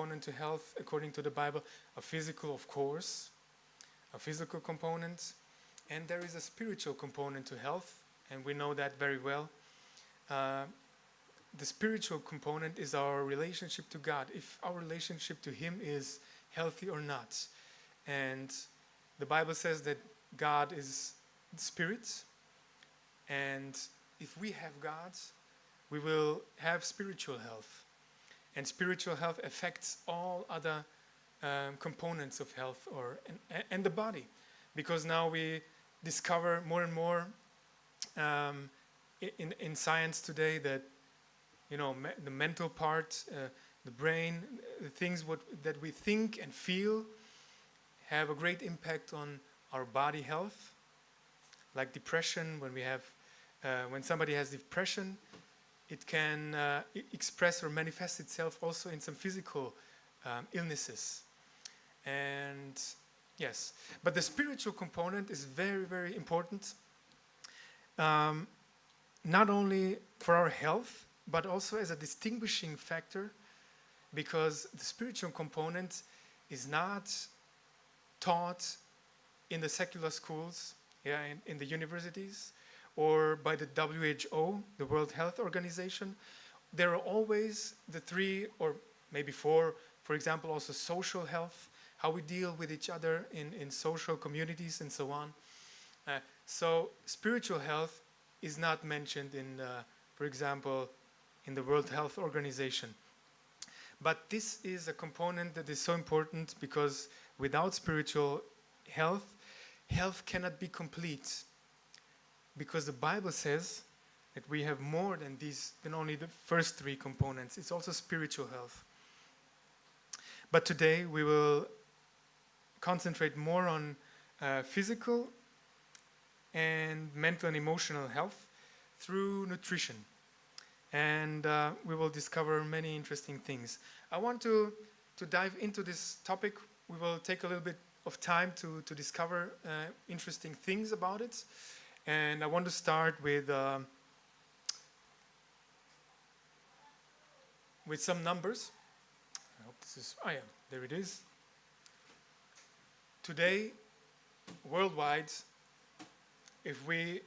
component to health according to the Bible, a physical, of course, a physical component, and there is a spiritual component to health, and we know that very well. The spiritual component is our relationship to God, if our relationship to Him is healthy or not. And the Bible says that God is spirit, and if we have God, we will have spiritual health. And spiritual health affects all other components of health and the body, because now we discover more and more in science today that the mental part, the brain, the things that we think and feel have a great impact on our body health. Like depression, when somebody has depression, it can express or manifest itself also in some physical illnesses. And yes, but the spiritual component is very, very important, not only for our health, but also as a distinguishing factor, because the spiritual component is not taught in the secular schools, in the universities, or by the WHO, the World Health Organization. There are always the three, or maybe four, for example, also social health, how we deal with each other in social communities and so on. So spiritual health is not mentioned in, for example, in the World Health Organization. But this is a component that is so important, because without spiritual health, health cannot be complete. Because the Bible says that we have more than only the first three components. It's also spiritual health. But today we will concentrate more on physical and mental and emotional health through nutrition. And we will discover many interesting things. I want to dive into this topic. We will take a little bit of time to discover interesting things about it. And I want to start with some numbers. I hope this is, there it is. Today, worldwide, if we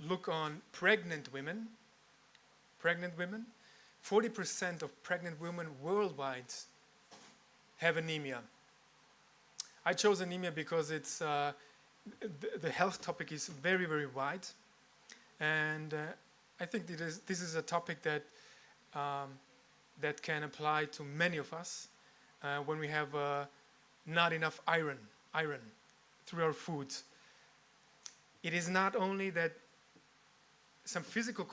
look on pregnant women, 40% of pregnant women worldwide have anemia. I chose anemia because it's the health topic is very, very wide, and I think this is a topic that that can apply to many of us when we have not enough iron through our foods. It is not only that some physical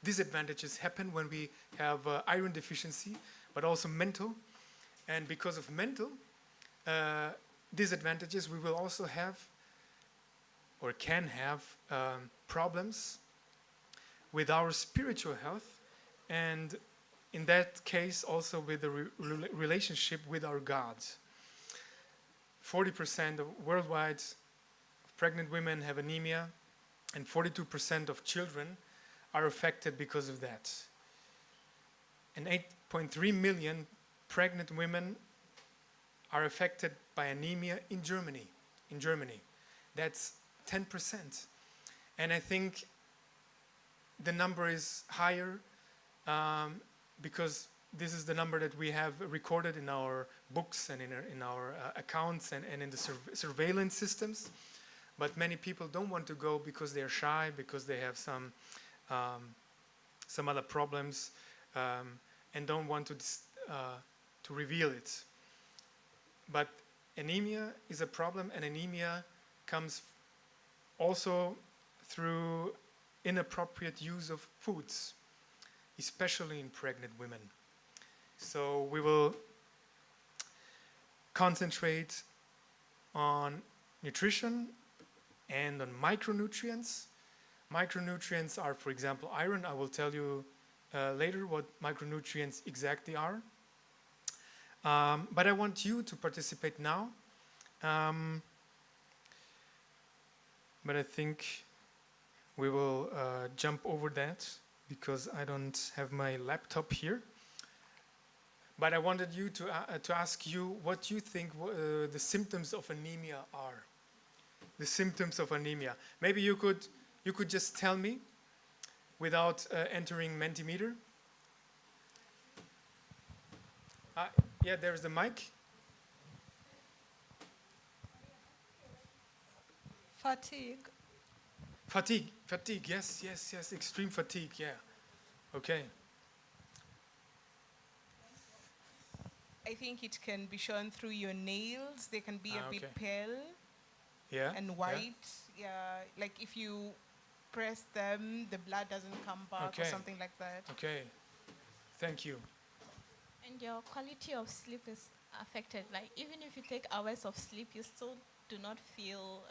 disadvantages happen when we have iron deficiency, but also mental. And because of mental disadvantages, we will also have, or can have, problems with our spiritual health, and in that case also with the relationship with our God. 40% of worldwide pregnant women have anemia, and 42% of children are affected because of that. And 8.3 million pregnant women are affected by anemia in Germany. That's 10%. And I think the number is higher because this is the number that we have recorded in our books and in our accounts and in the surveillance systems. But many people don't want to go because they're shy, because they have some other problems, and don't want to reveal it. But anemia is a problem, and anemia comes also through inappropriate use of foods, especially in pregnant women. So we will concentrate on nutrition and on micronutrients. Micronutrients are, for example, iron. I will tell you later what micronutrients exactly are. But I want you to participate now. But I think we will jump over that because I don't have my laptop here. But I wanted you to ask you what you think the symptoms of anemia are. The symptoms of anemia. Maybe you could just tell me without entering Mentimeter. Yeah, there's the mic. Fatigue. Fatigue, yes, extreme fatigue, yeah. Okay. I think it can be shown through your nails. They can be a bit pale and white. Yeah, like if you press them, the blood doesn't come back or something like that. Okay, thank you. And your quality of sleep is affected. Like even if you take hours of sleep, you still do not feel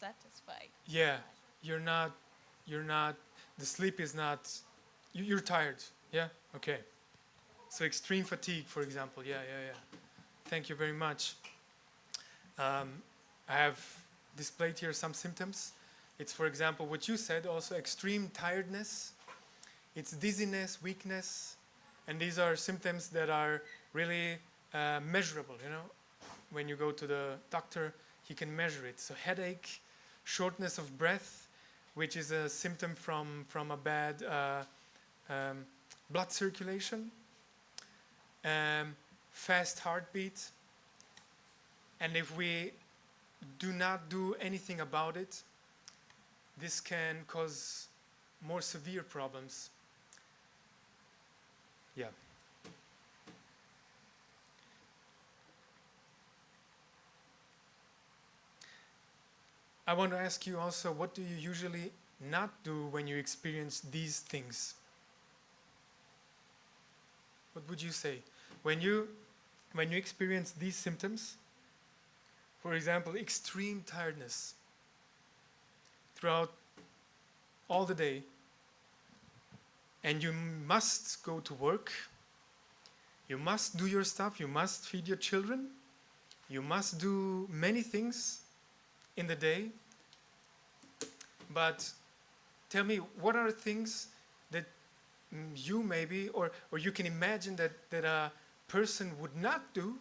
satisfied. Yeah, you're not, the sleep is not, you're tired, yeah? Okay. So extreme fatigue, for example, yeah. Thank you very much. I have displayed here some symptoms. It's, for example, what you said, also extreme tiredness. It's dizziness, weakness, and these are symptoms that are really measurable, you know? When you go to the doctor, he can measure it. So headache, shortness of breath, which is a symptom from a bad blood circulation, fast heartbeat, and if we do not do anything about it, this can cause more severe problems. Yeah. I want to ask you also, what do you usually not do when you experience these things? What would you say? When you experience these symptoms, for example, extreme tiredness throughout all the day, and you must go to work, you must do your stuff, you must feed your children, you must do many things in the day, but tell me, what are things that you maybe, or you can imagine that a person would not do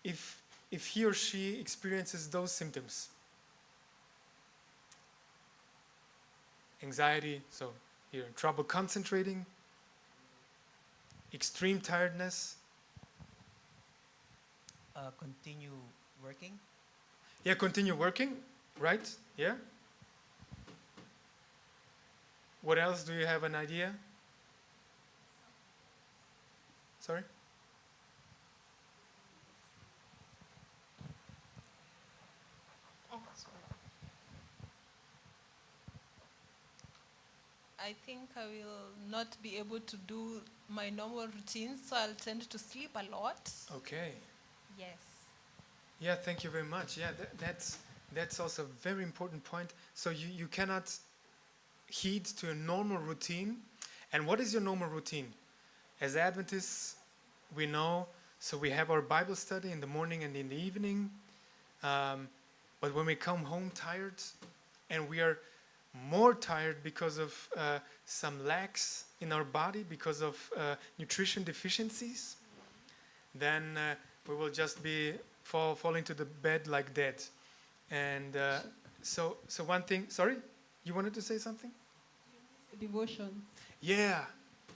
if he or she experiences those symptoms? Anxiety, so here, trouble concentrating, extreme tiredness. Continue working. Yeah, continue working, right? Yeah. What else? Do you have an idea? Sorry? Oh, sorry. I think I will not be able to do my normal routine, so I'll tend to sleep a lot. Okay. Yes. Yeah, thank you very much. Yeah, that's also a very important point. So you cannot heed to a normal routine. And what is your normal routine? As Adventists, we know, so we have our Bible study in the morning and in the evening. But when we come home tired, and we are more tired because of some lacks in our body, because of nutrition deficiencies, then we will just fall into the bed like dead. And so one thing, sorry, you wanted to say something? Devotion. Yeah,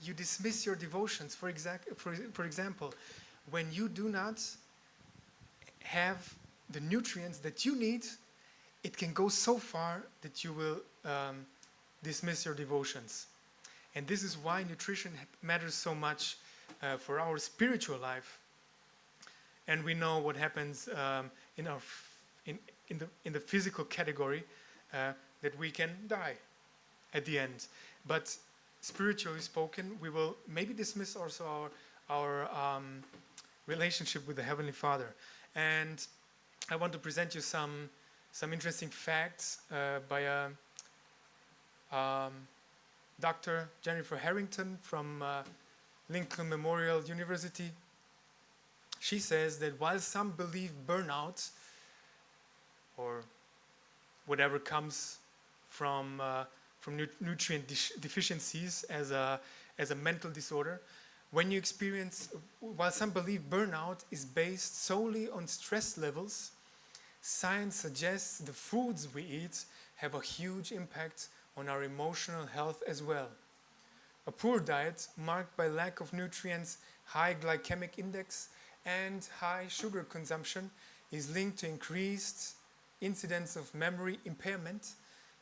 you dismiss your devotions. For example, when you do not have the nutrients that you need, it can go so far that you will dismiss your devotions. And this is why nutrition matters so much for our spiritual life. And we know what happens in the physical category, that we can die at the end. But spiritually spoken, we will maybe dismiss also our relationship with the Heavenly Father. And I want to present you some interesting facts by Dr. Jennifer Harrington from Lincoln Memorial University. She says that while some believe burnout or whatever comes from nutrient deficiencies as a mental disorder, when you experience, while some believe burnout is based solely on stress levels, science suggests the foods we eat have a huge impact on our emotional health as well. A poor diet marked by lack of nutrients, high glycemic index, and high sugar consumption is linked to increased incidence of memory impairment,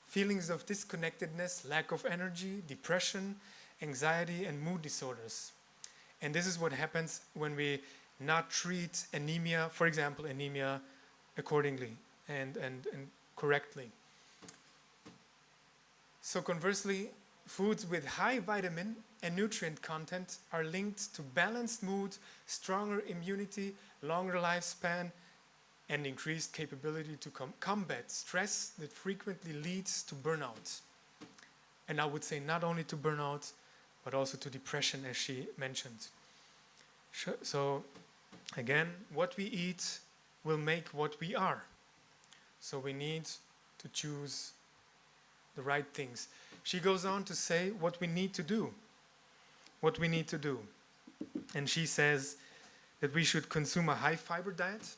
feelings of disconnectedness, lack of energy, depression, anxiety, and mood disorders. And this is what happens when we not treat anemia, for example, anemia, accordingly and correctly. So conversely, foods with high vitamin and nutrient content are linked to balanced mood, stronger immunity, longer lifespan, and increased capability to combat stress that frequently leads to burnout. And I would say not only to burnout, but also to depression, as she mentioned. So again, what we eat will make what we are. So we need to choose the right things. She goes on to say what we need to do. What we need to do. And she says that we should consume a high fiber diet.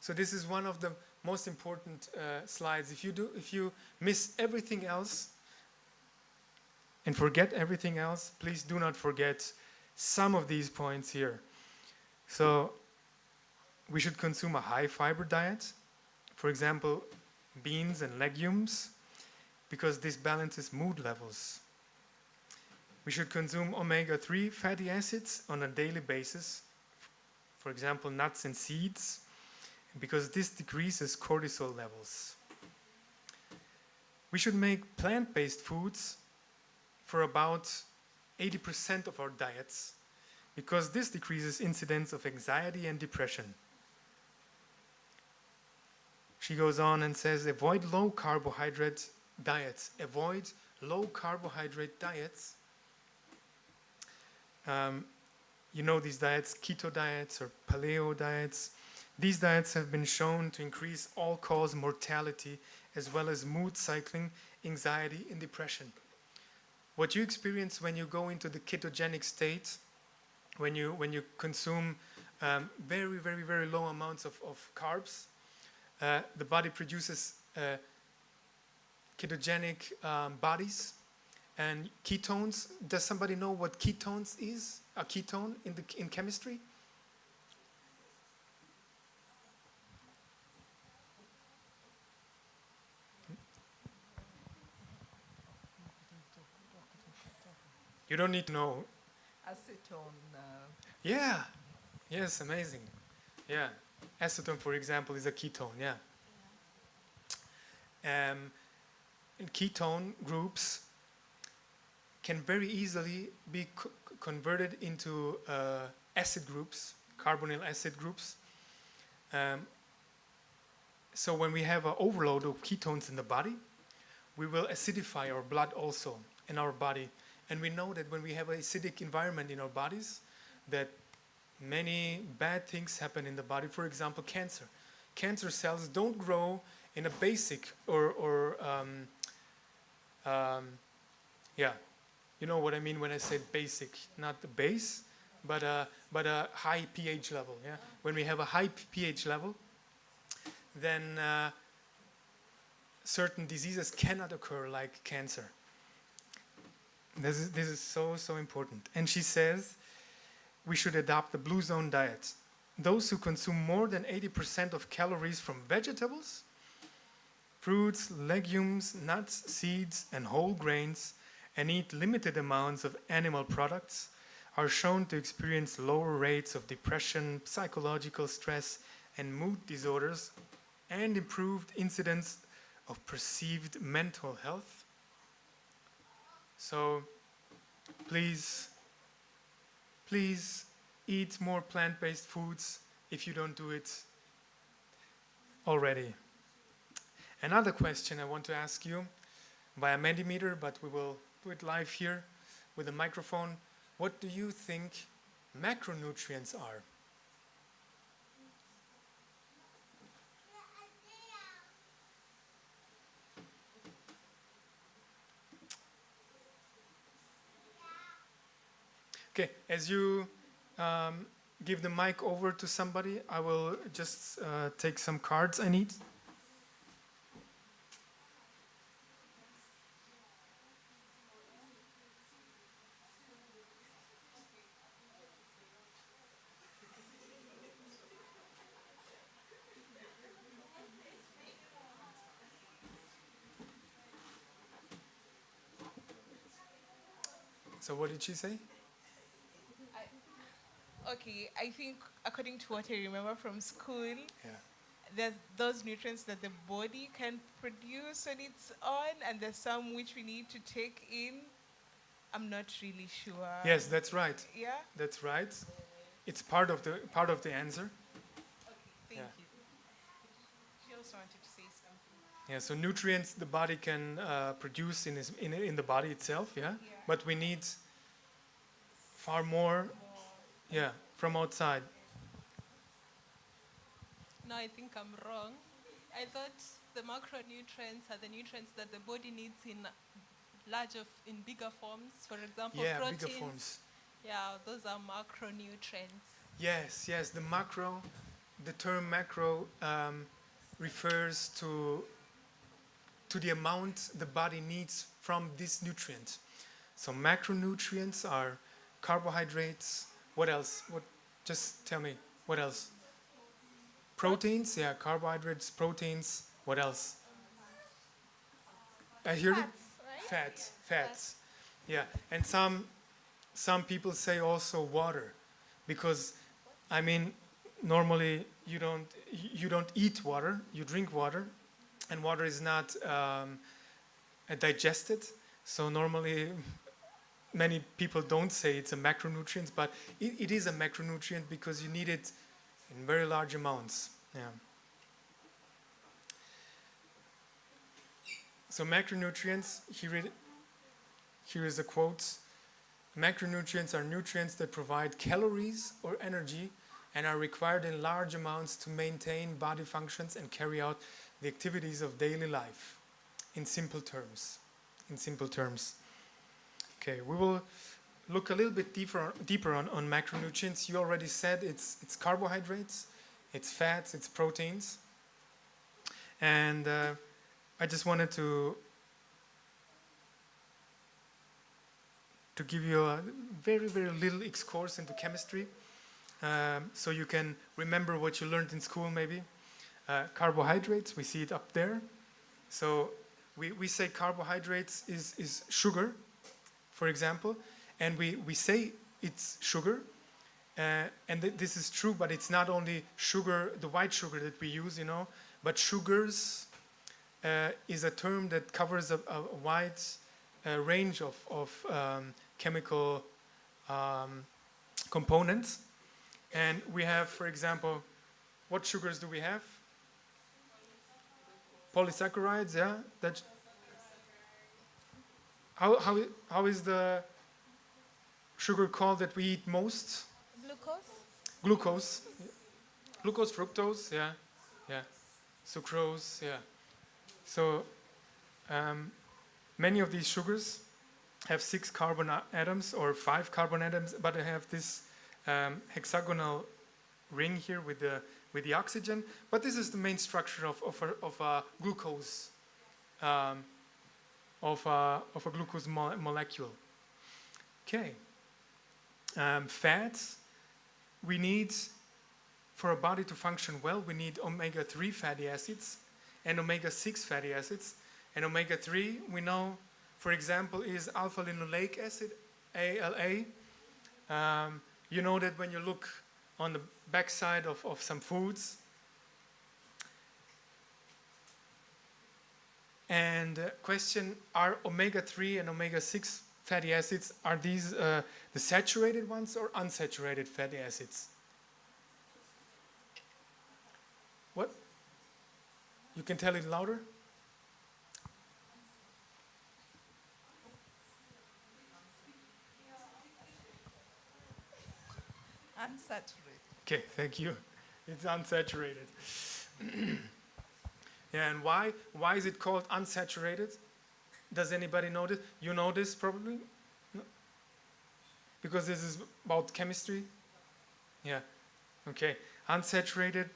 So this is one of the most important slides. If you miss everything else and forget everything else, please do not forget some of these points here. So we should consume a high fiber diet. For example, beans and legumes, because this balances mood levels. We should consume omega-3 fatty acids on a daily basis. For example, nuts and seeds, because this decreases cortisol levels. We should make plant-based foods for about 80% of our diets, because this decreases incidence of anxiety and depression. She goes on and says, avoid low carbohydrate diets. Avoid low carbohydrate diets. You know these diets, keto diets or paleo diets. These diets have been shown to increase all-cause mortality as well as mood cycling, anxiety, and depression. What you experience when you go into the ketogenic state, when you consume very, very, very low amounts of carbs, the body produces ketogenic bodies and ketones. Does somebody know what ketones is? A ketone in chemistry? You don't need to know. Acetone. Yeah. Yes, amazing. Yeah. Acetone, for example, is a ketone. Yeah. And ketone groups can very easily be converted into acid groups, carbonyl acid groups. So when we have an overload of ketones in the body, we will acidify our blood also in our body. And we know that when we have an acidic environment in our bodies, that many bad things happen in the body. For example, cancer. Cancer cells don't grow in a basic you know what I mean when I say basic, not the base, but a high pH level. Yeah, when we have a high pH level, then certain diseases cannot occur, like cancer. This is so important. And she says we should adopt the blue zone diet. Those who consume more than 80% of calories from vegetables, fruits, legumes, nuts, seeds, and whole grains, and eat limited amounts of animal products, are shown to experience lower rates of depression, psychological stress, and mood disorders, and improved incidence of perceived mental health. So please eat more plant-based foods if you don't do it already. Another question I want to ask you via Mentimeter, but we will do it live here with a microphone. What do you think macronutrients are? Okay, as you give the mic over to somebody, I will just take some cards I need. So what did she say? Okay, I think according to what I remember from school, there's those nutrients that the body can produce on its own, and there's some which we need to take in. I'm not really sure. Yes, that's right. Yeah? That's right. It's part of the answer. Okay, thank you. She also wanted to say something. Yeah, so nutrients the body can produce in the body itself, yeah? But we need far more, from outside. No, I think I'm wrong. I thought the macronutrients are the nutrients that the body needs in bigger forms. For example, proteins. Bigger forms. Yeah, those are macronutrients. Yes, the term macro refers to the amount the body needs from this nutrient. So macronutrients are carbohydrates. What else? Just tell me. What else? Proteins, carbohydrates, proteins. What else? I hear it. Right? Fats. Yeah, and some people say also water, because I mean normally you don't eat water, you drink water, and water is not digested. So normally many people don't say it's a macronutrient, but it is a macronutrient because you need it in very large amounts. Yeah. So macronutrients, here is a quote. Macronutrients are nutrients that provide calories or energy and are required in large amounts to maintain body functions and carry out the activities of daily life. In simple terms. Okay, we will look a little bit deeper on macronutrients. You already said it's carbohydrates, it's fats, it's proteins. And I just wanted to give you a very, very little excursus into chemistry, so you can remember what you learned in school maybe. Carbohydrates, we see it up there. So we say carbohydrates is sugar, for example, and we say it's sugar, and this is true, but it's not only sugar, the white sugar that we use, but sugars is a term that covers a wide range of chemical components. And we have, for example, what sugars do we have? Polysaccharides, yeah. How is the sugar called that we eat most? Glucose, fructose, yeah. Sucrose, yeah. So many of these sugars have 6 carbon atoms or 5 carbon atoms, but they have this hexagonal ring here with the oxygen. But this is the main structure of a glucose, of a glucose molecule. Okay. Fats, we need, for a body to function well, we need omega-3 fatty acids and omega-6 fatty acids. And omega-3, we know, for example, is alpha-linoleic acid, ALA. You know that when you look on the backside of some foods. And question, are omega-3 and omega-6 fatty acids, are these the saturated ones or unsaturated fatty acids? What? You can tell it louder? Unsaturated. Okay, thank you. It's unsaturated. Yeah, and why? Why is it called unsaturated? Does anybody know this? You know this probably? No? because this is about chemistry. Yeah, okay. Unsaturated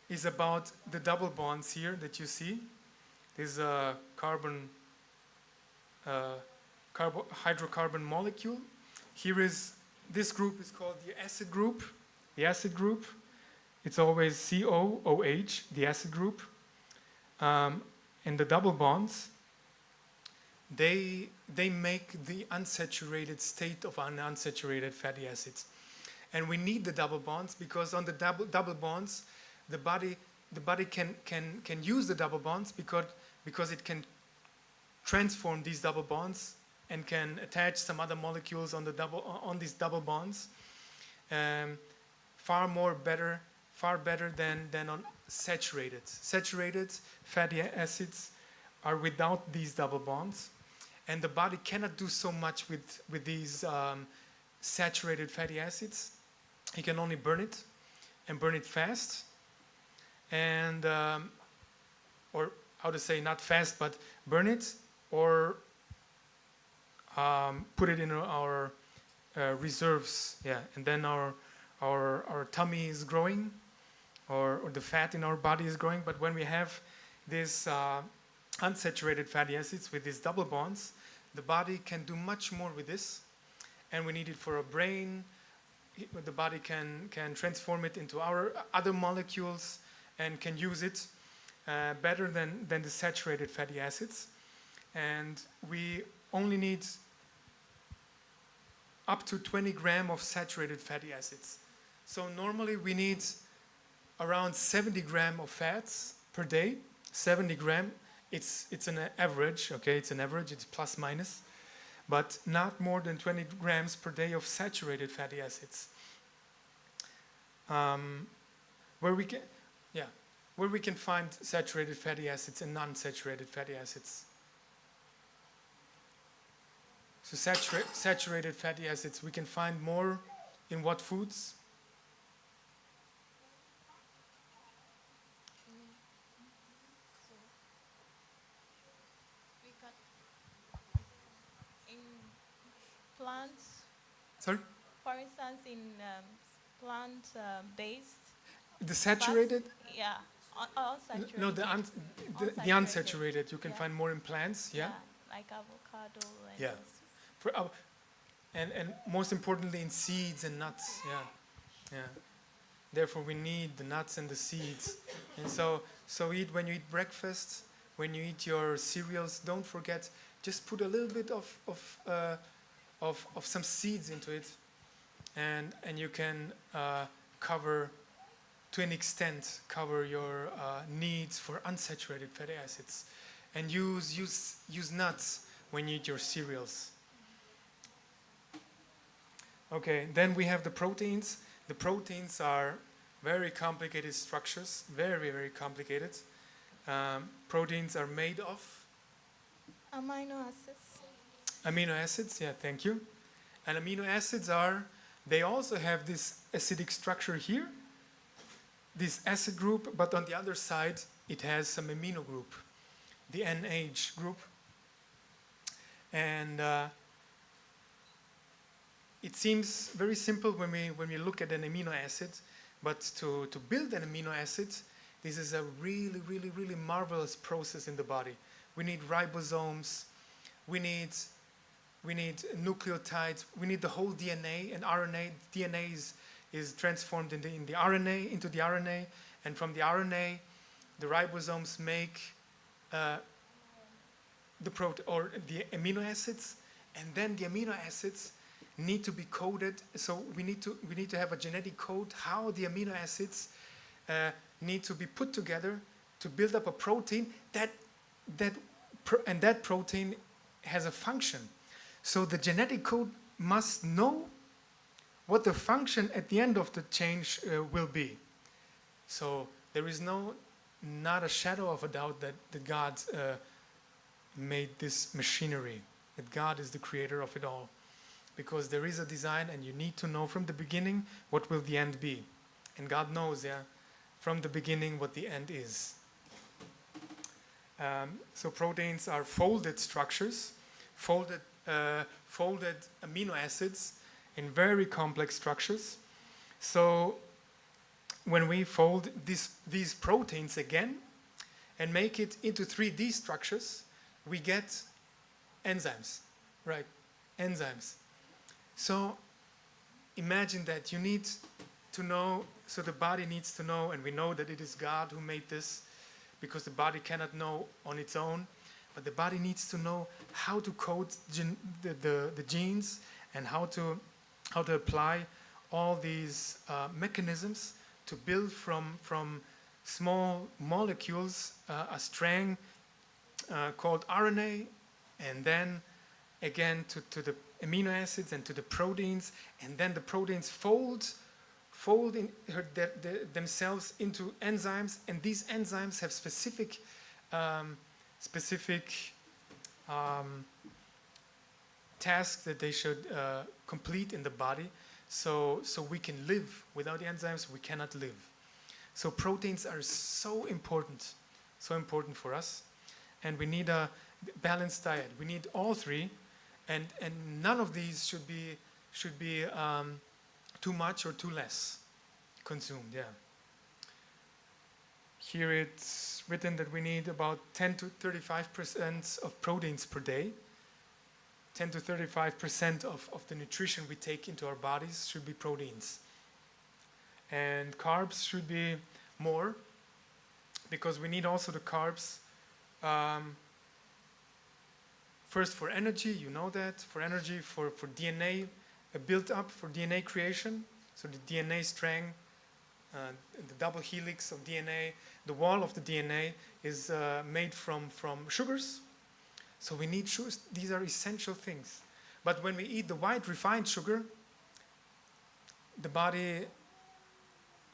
is about the double bonds here that you see. This is a hydrocarbon molecule. Here is, this group is called the acid group. The acid group, it's always COOH, the acid group. And the double bonds, they make the unsaturated state of an unsaturated fatty acids. And we need the double bonds because on the double bonds, the body can use the double bonds because it can transform these double bonds and can attach some other molecules on these double bonds. Far better than on saturated. Saturated fatty acids are without these double bonds, and the body cannot do so much with these saturated fatty acids. It can only burn it, and burn it fast, and or how to say, not fast, but burn it, or put it in our reserves. Yeah, and then our tummy is growing, or the fat in our body is growing. But when we have these unsaturated fatty acids with these double bonds, the body can do much more with this, and we need it for our brain. The body can transform it into our other molecules and can use it better than the saturated fatty acids. And we only need up to 20 grams of saturated fatty acids. So normally we need around 70 grams of fats per day. 70 grams, it's an average, okay? It's an average, it's plus minus, but not more than 20 grams per day of saturated fatty acids. Where we can find saturated fatty acids and non-saturated fatty acids. So saturated fatty acids we can find more in what foods? We got in plants. Sorry? For instance, in plant-based. The saturated? Fats, yeah, all saturated. No, the unsaturated you can find more in plants. Yeah. Like avocado. And yeah. And most importantly in seeds and nuts. Yeah. Therefore we need the nuts and the seeds. And so when you eat breakfast, when you eat your cereals, don't forget, just put a little bit of some seeds into it, and you can cover, to an extent, cover your needs for unsaturated fatty acids, and use nuts when you eat your cereals. Okay, then we have the proteins. The proteins are very complicated structures, very, very complicated. Proteins are made of amino acids. Amino acids, yeah, thank you. And amino acids they also have this acidic structure here, this acid group, but on the other side it has some amino group, the NH group. And it seems very simple when we look at an amino acid, but to build an amino acid, this is a really, really, really marvelous process in the body. We need ribosomes, we need nucleotides, we need the whole DNA and RNA. DNA is transformed into the RNA, and from the RNA, the ribosomes make the amino acids, and then the amino acids need to be coded. So we need to have a genetic code how the amino acids need to be put together to build up a protein and that protein has a function. So the genetic code must know what the function at the end of the change will be. So there is not a shadow of a doubt that God made this machinery, that God is the creator of it all. Because there is a design, and you need to know from the beginning what will the end be. And God knows, from the beginning what the end is. So proteins are folded structures, folded folded amino acids in very complex structures. So when we fold these proteins again and make it into 3D structures, we get enzymes, right? Enzymes. So imagine that you need to know, so the body needs to know, and we know that it is God who made this, because the body cannot know on its own, but the body needs to know how to code the genes and how to apply all these mechanisms to build from small molecules a strand called RNA, and then again to the amino acids and to the proteins, and then the proteins fold themselves into enzymes, and these enzymes have specific tasks that they should complete in the body, so we can live. Without the enzymes, we cannot live. So proteins are so important for us, and we need a balanced diet. We need all three, and none of these should be too much or too less consumed. Yeah. Here it's written that we need about 10 to 35% of proteins per day. 10 to 35% of the nutrition we take into our bodies should be proteins. And carbs should be more, because we need also the carbs first for energy, you know that, for energy, for DNA built up, for DNA creation. So the DNA strand, the double helix of DNA, the wall of the DNA is made from sugars. So we need sugars. These are essential things. But when we eat the white refined sugar, the body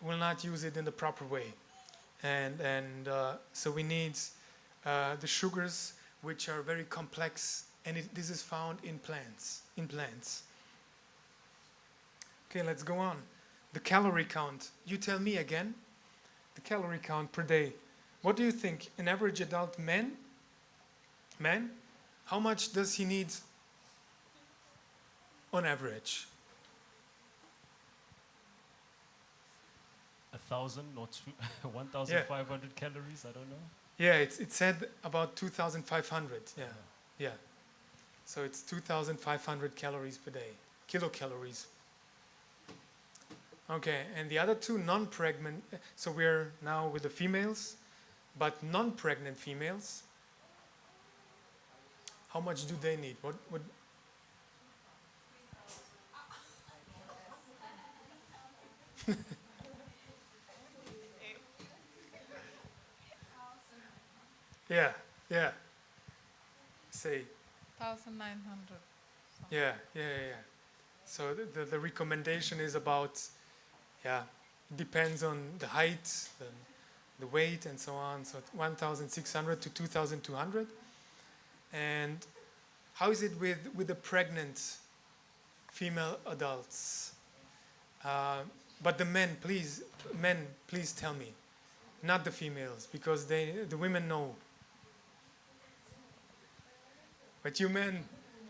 will not use it in the proper way. And so we need the sugars, which are very complex, and this is found in plants. Okay, let's go on. The calorie count. You tell me again, the calorie count per day. What do you think? An average adult man, how much does he need on average? 1,000 or 1,500 calories, I don't know. Yeah, it said about 2,500. Yeah. So it's 2,500 calories per day, kilocalories. Okay, and the other two non-pregnant. So we're now with the females, but non-pregnant females. How much do they need? What would? Yeah. Say. 1,900. Yeah. So the recommendation is about, it depends on the height, the weight, and so on. So 1,600 to 2,200. And how is it with the pregnant female adults? But the men, please tell me, not the females, because the women know. But you men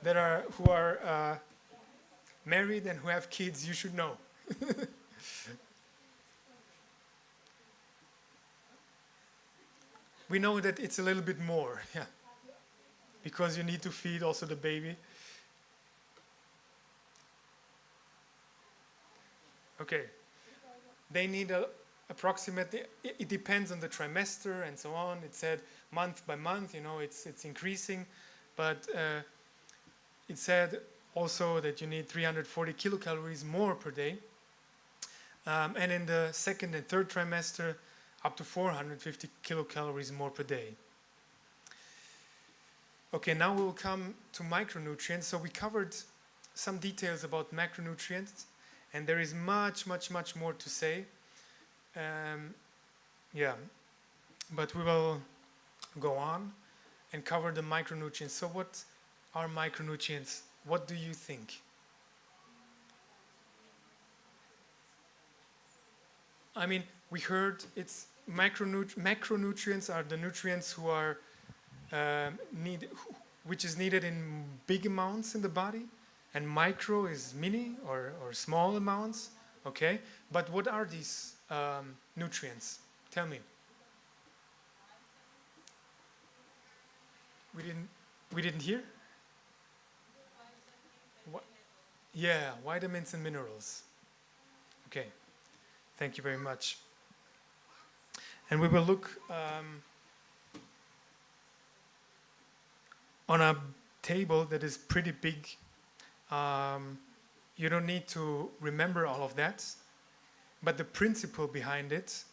who are married and who have kids, you should know. We know that it's a little bit more, because you need to feed also the baby. Okay, they need approximately. It depends on the trimester and so on. It said month by month, it's increasing, but it said also that you need 340 kilocalories more per day, and in the second and third trimester, up to 450 kilocalories more per day. Okay, now we'll come to micronutrients. So we covered some details about macronutrients, and there is much more to say. But we will go on and cover the micronutrients. So what are micronutrients? What do you think? I mean, we heard it's macronutrients are the nutrients who are which is needed in big amounts in the body, and micro is mini or small amounts. Okay, but what are these nutrients? Tell me. We didn't hear? Yeah, vitamins and minerals. Okay, thank you very much. And we will look on a table that is pretty big. You don't need to remember all of that, but the principle behind it,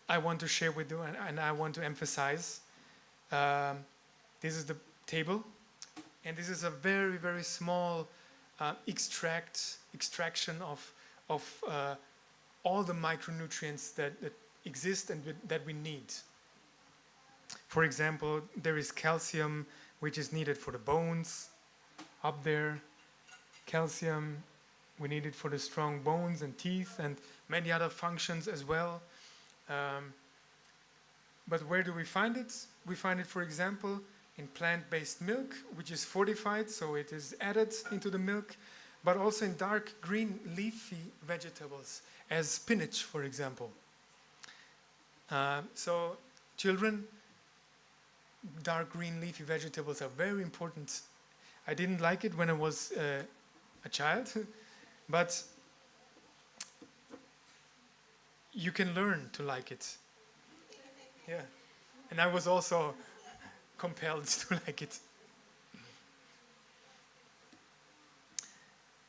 I want to share with you, and I want to emphasize. This is the table, and this is a very, very small extraction of all the micronutrients that exist and that we need. For example, there is calcium, which is needed for the bones, up there. Calcium, we need it for the strong bones and teeth and many other functions as well. But where do we find it? We find it, for example, in plant-based milk, which is fortified, so it is added into the milk, but also in dark green leafy vegetables, as spinach, for example. So children, dark green leafy vegetables are very important. I didn't like it when I was a child, but you can learn to like it. Yeah, and I was also compelled to like it.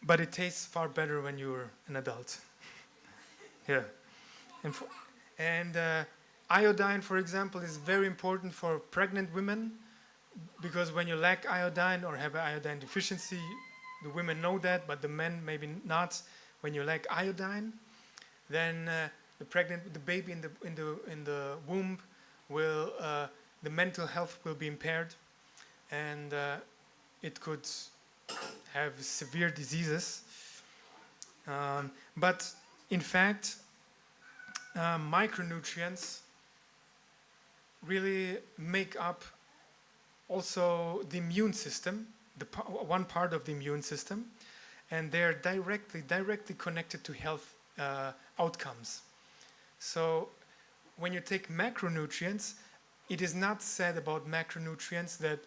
But it tastes far better when you're an adult. Yeah. And iodine, for example, is very important for pregnant women, because when you lack iodine or have an iodine deficiency, the women know that, but the men maybe not. When you lack iodine, then the baby in the womb will the mental health will be impaired, and it could have severe diseases. But in fact, micronutrients really make up also the immune system, one part of the immune system, and they're directly connected to health outcomes. So when you take macronutrients, it is not said about macronutrients that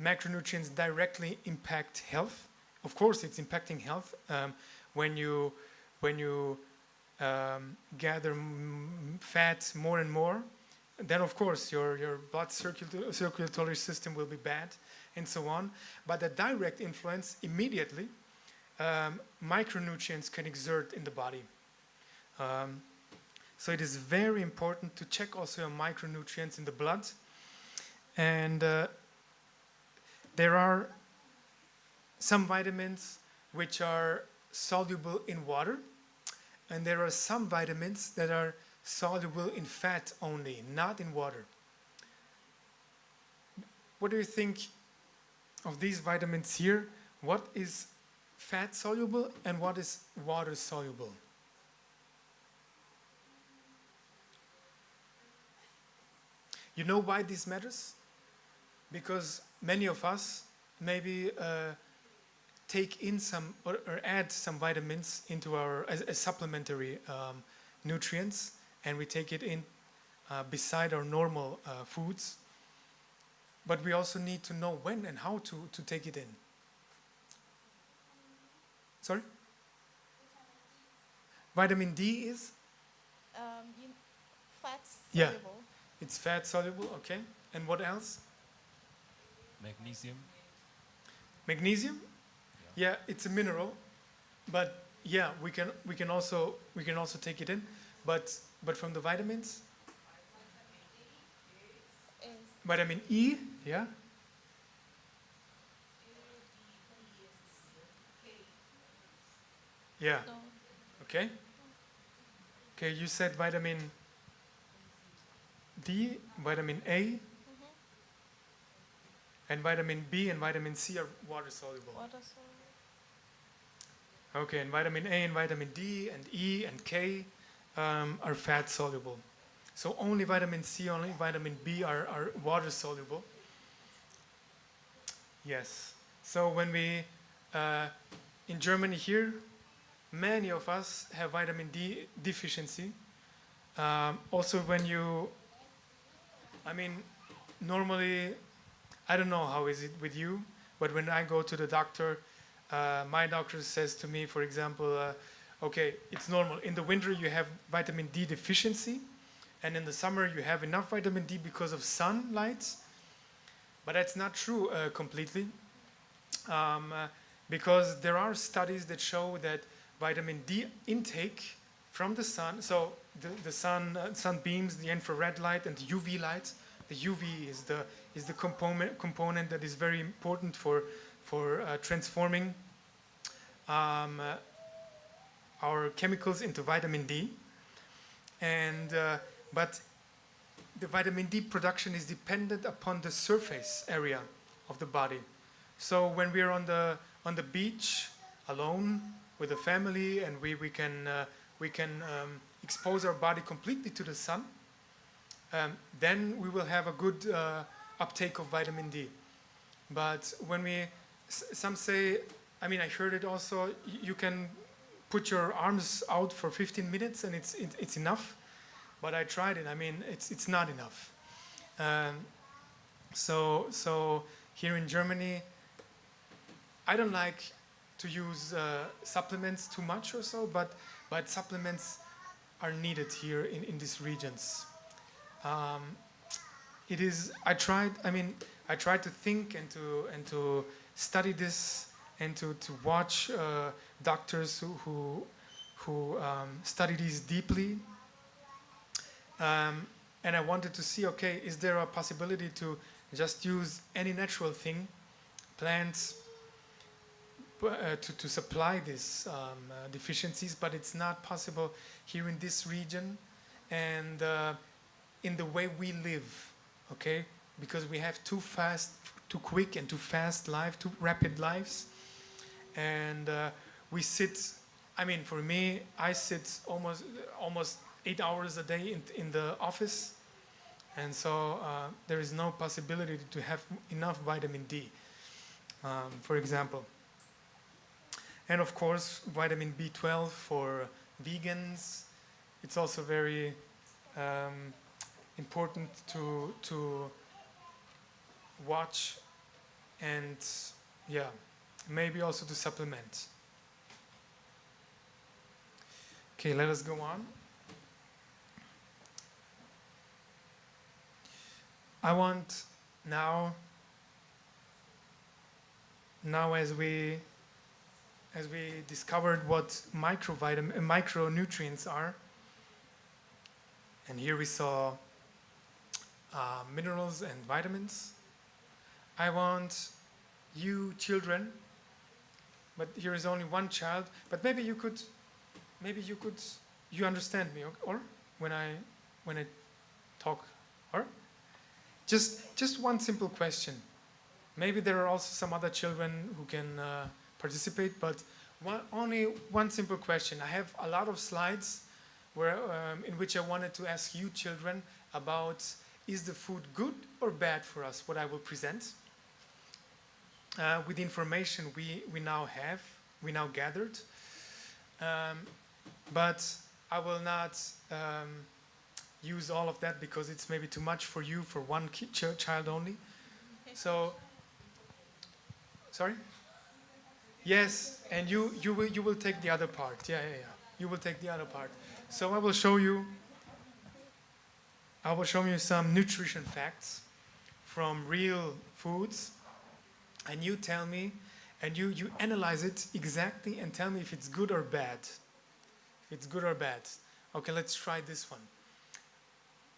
macronutrients directly impact health. Of course, it's impacting health when you gather fat more and more. Then, of course, your blood circulatory system will be bad, and so on. But the direct influence immediately, micronutrients can exert in the body. So it is very important to check also your micronutrients in the blood. And there are some vitamins which are soluble in water, and there are some vitamins that are soluble in fat only, not in water. What do you think of these vitamins here? What is fat soluble and what is water soluble? You know why this matters? Because many of us maybe take in some or add some vitamins into our as supplementary nutrients, and we take it in beside our normal foods. But we also need to know when and how to take it in. Sorry? Vitamin D is? Fat soluble. Yeah, it's fat soluble, okay. And what else? Magnesium. Magnesium? Yeah, it's a mineral, but yeah, we can also take it in, but from the vitamins. Vitamin E, yeah. Yeah. No. Okay. Okay, you said vitamin D, vitamin A, and vitamin B and vitamin C are water soluble. Water soluble. Okay, and vitamin A and vitamin D and E and K are fat soluble. So only vitamin C, only vitamin B are water soluble. Yes. So when we, in Germany here, many of us have vitamin D deficiency. Also when you, I mean, normally, I don't know how is it with you, but when I go to the doctor, my doctor says to me, for example, okay, it's normal. In the winter you have vitamin D deficiency, and in the summer you have enough vitamin D because of sunlight. But that's not true completely, because there are studies that show that vitamin D intake from the sun, so the sun beams, the infrared light and the UV light. The UV is the component that is very important for transforming our chemicals into vitamin D. And but the vitamin D production is dependent upon the surface area of the body. So when we're on the beach alone with the family, and we can expose our body completely to the sun, then we will have a good uptake of vitamin D. But when some say, I mean, I heard it also, you can put your arms out for 15 minutes and it's enough. But I tried it. I mean, it's not enough. So here in Germany, I don't like to use supplements too much or so, but supplements are needed here in these regions. It is. I tried to think and to study this and to watch doctors who study these deeply. And I wanted to see, okay, is there a possibility to just use any natural thing, plants, to supply these deficiencies, but it's not possible here in this region and in the way we live, okay? Because we have too quick and too fast life, too rapid lives. And we sit, I mean, for me, I sit almost 8 hours a day in the office, and so there is no possibility to have enough vitamin D, for example. And of course, vitamin B12 for vegans. It's also very important to watch, and yeah, maybe also to supplement. Okay, let us go on. I want now as we discovered what micronutrients are, and here we saw minerals and vitamins. I want you children, but here is only one child, but maybe you understand me, or when I talk, or just one simple question. Maybe there are also some other children who can participate, but only one simple question. I have a lot of slides in which I wanted to ask you children about, is the food good or bad for us, what I will present, with the information we now gathered. But I will not use all of that because it's maybe too much for you, for one child only. So, sorry? Yes, and you will take the other part. Yeah. You will take the other part. So I will show you some nutrition facts from real foods, and you tell me, and you analyze it exactly and tell me if it's good or bad. If it's good or bad. Okay, let's try this one.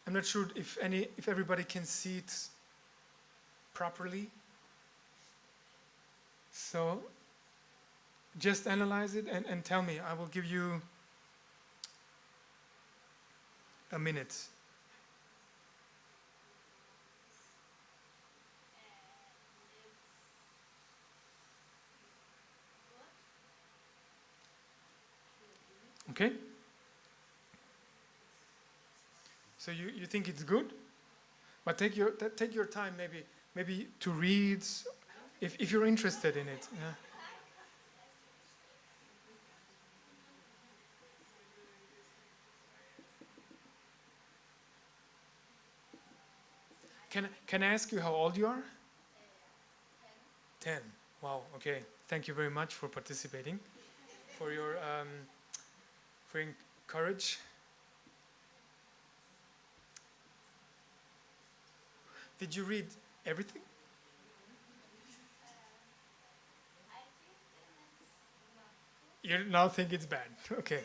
I'm not sure if everybody can see it properly. So just analyze it and tell me. I will give you a minute. Okay? So you think it's good? But take your time maybe to read. if you're interested in it. Yeah. Can I ask you how old you are? 10. Wow. Okay. Thank you very much for participating, for your courage. Did you read everything? You now think it's bad. Okay.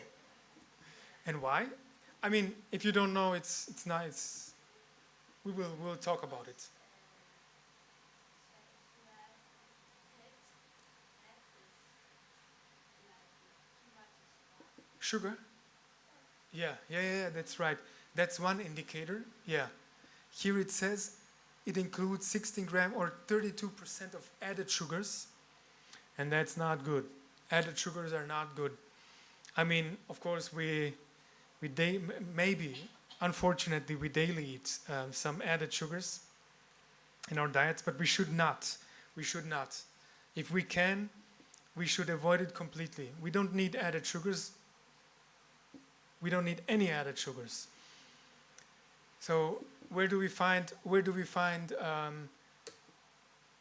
And why? I mean, if you don't know, it's nice. We'll talk about it. Sugar? Yeah, that's right. That's one indicator. Yeah. Here it says it includes 16 gram or 32% of added sugars, and that's not good. Added sugars are not good. I mean, of course, maybe, unfortunately, we daily eat some added sugars in our diets, but we should not. We should not. If we can, we should avoid it completely. We don't need added sugars. We don't need any added sugars. So where do we find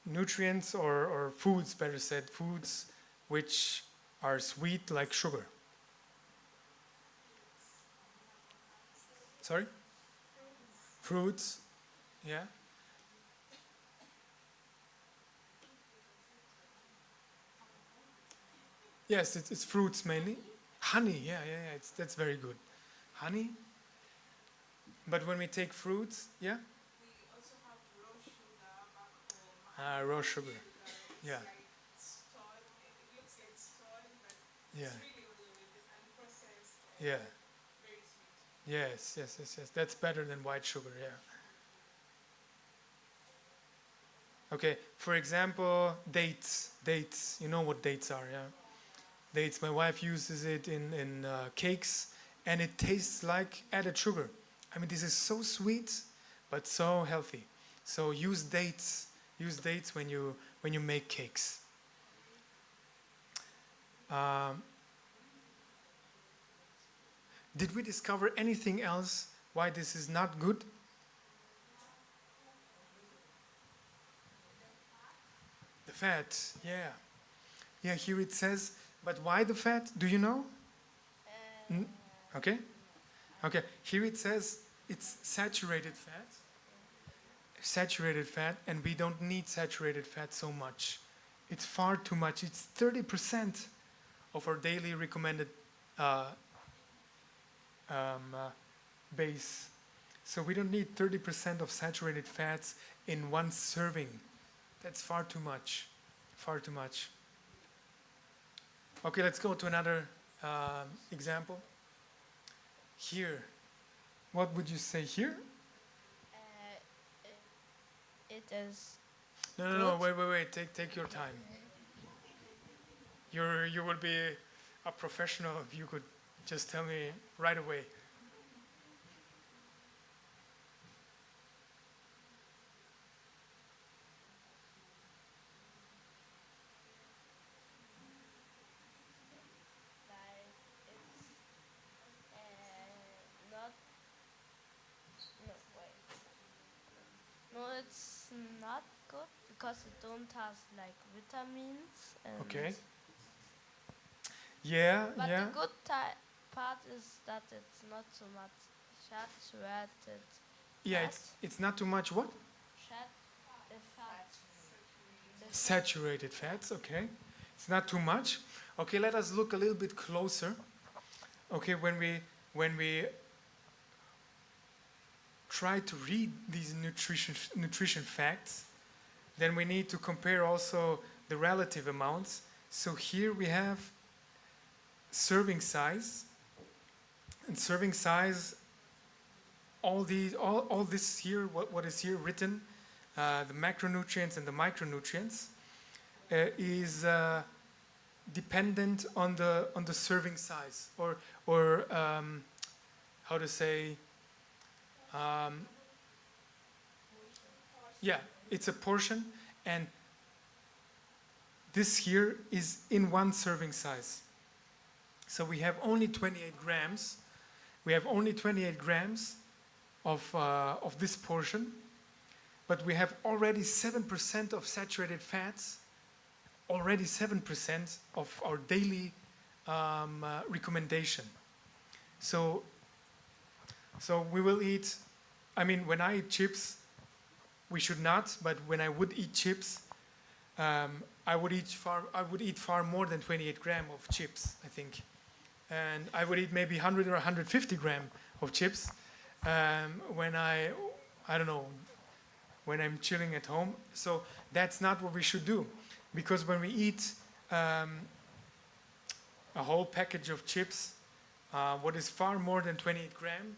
nutrients or foods, better said, foods which are sweet like sugar? Sorry? Fruits. Yeah. Yes, it's fruits mainly. Honey, yeah, that's very good. Honey. But when we take fruits, yeah? We also have raw sugar back home. Raw sugar. Yeah. It looks like stone, but Yeah. it's really good and processed. Yeah. Very sweet. Yes. That's better than white sugar, yeah. Okay, for example, dates. Dates, you know what dates are, yeah? Dates, my wife uses it in cakes, and it tastes like added sugar. I mean, this is so sweet, but so healthy. So use dates when you make cakes. Did we discover anything else why this is not good? The fat, yeah. Yeah, here it says, but why the fat? Do you know? Okay. Okay, here it says it's saturated fat. Saturated fat, and we don't need saturated fat so much. It's far too much. It's 30% of our daily recommended base. So we don't need 30% of saturated fats in one serving. That's far too much. Far too much. Okay, let's go to another example. Here, what would you say here? It is. No, wait. Take your time. You will be a professional if you could just tell me right away. It's not good because it don't have like vitamins. And Okay. Yeah, but yeah. the good part is that it's not so much saturated. Yeah, fat. it's not too much what? Fat. Saturated fats, okay. It's not too much. Okay, let us look a little bit closer. Okay, when we try to read these nutrition facts, then we need to compare also the relative amounts. So here we have serving size, and serving size, all this here, what is here written, the macronutrients and the micronutrients, is dependent on the serving size, or how to say. Yeah, it's a portion, and this here is in one serving size. So we have only 28 grams. We have only 28 grams of this portion, but we have already 7% of saturated fats, already 7% of our daily recommendation. So we will eat, I mean, when I eat chips, we should not, but when I would eat chips, I would eat far more than 28 gram of chips, I think. And I would eat maybe 100 or 150 gram of chips when I don't know, when I'm chilling at home. So that's not what we should do, because when we eat a whole package of chips, what is far more than 28 gram,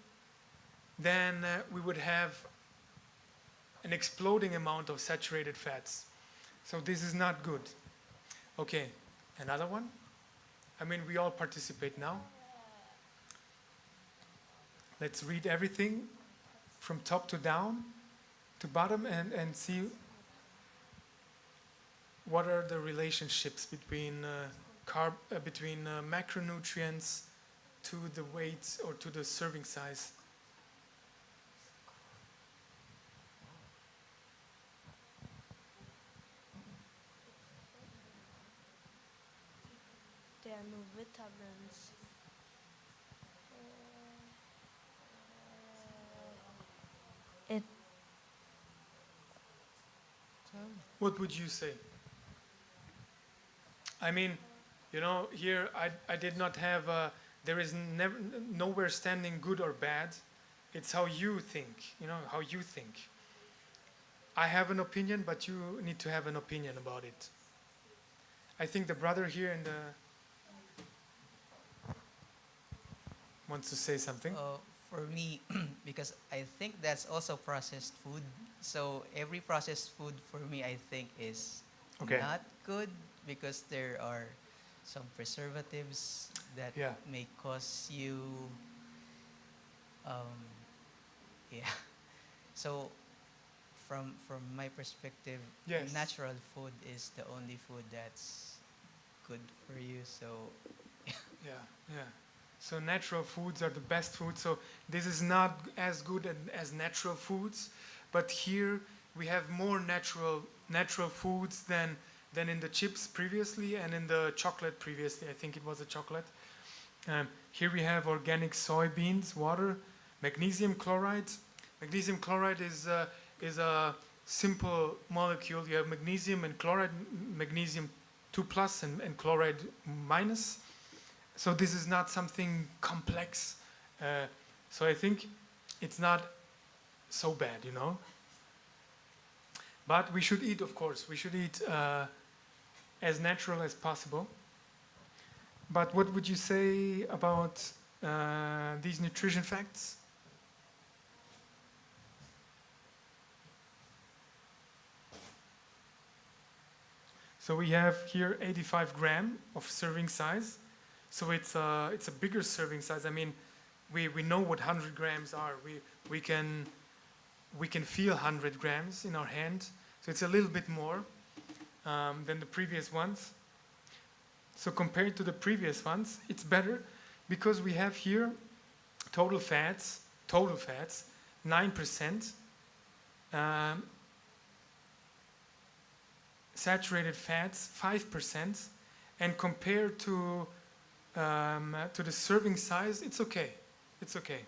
then we would have an exploding amount of saturated fats. So this is not good. Okay, another one. I mean, we all participate now. Let's read everything from top to down to bottom and see what are the relationships between macronutrients to the weight or to the serving size. There are no vitamins. What would you say? I mean, you know, here I did not have there is nowhere standing good or bad. It's how you think, you know, how you think. I have an opinion, but you need to have an opinion about it. I think the brother here in the wants to say something. For me, because I think that's also processed food. So every processed food for me, I think, is not good, because there are some preservatives that may cause you, So from my perspective, natural food is the only food that's good for you. So yeah. So natural foods are the best food. So this is not as good as natural foods, but here we have more natural foods than in the chips previously and in the chocolate previously. I think it was a chocolate. Here we have organic soybeans, water, magnesium chloride. Magnesium chloride is a simple molecule. You have magnesium and chloride, magnesium 2+ and chloride minus. So this is not something complex. So I think it's not so bad, you know. But we should eat, of course. We should eat as natural as possible. But what would you say about these nutrition facts? So we have here 85 gram of serving size. So it's a bigger serving size. I mean, we know what 100 grams are. We can feel 100 grams in our hand. So it's a little bit more than the previous ones. So compared to the previous ones, it's better because we have here total fats, 9%. Saturated fats, 5%. And compared to the serving size, it's okay. It's okay.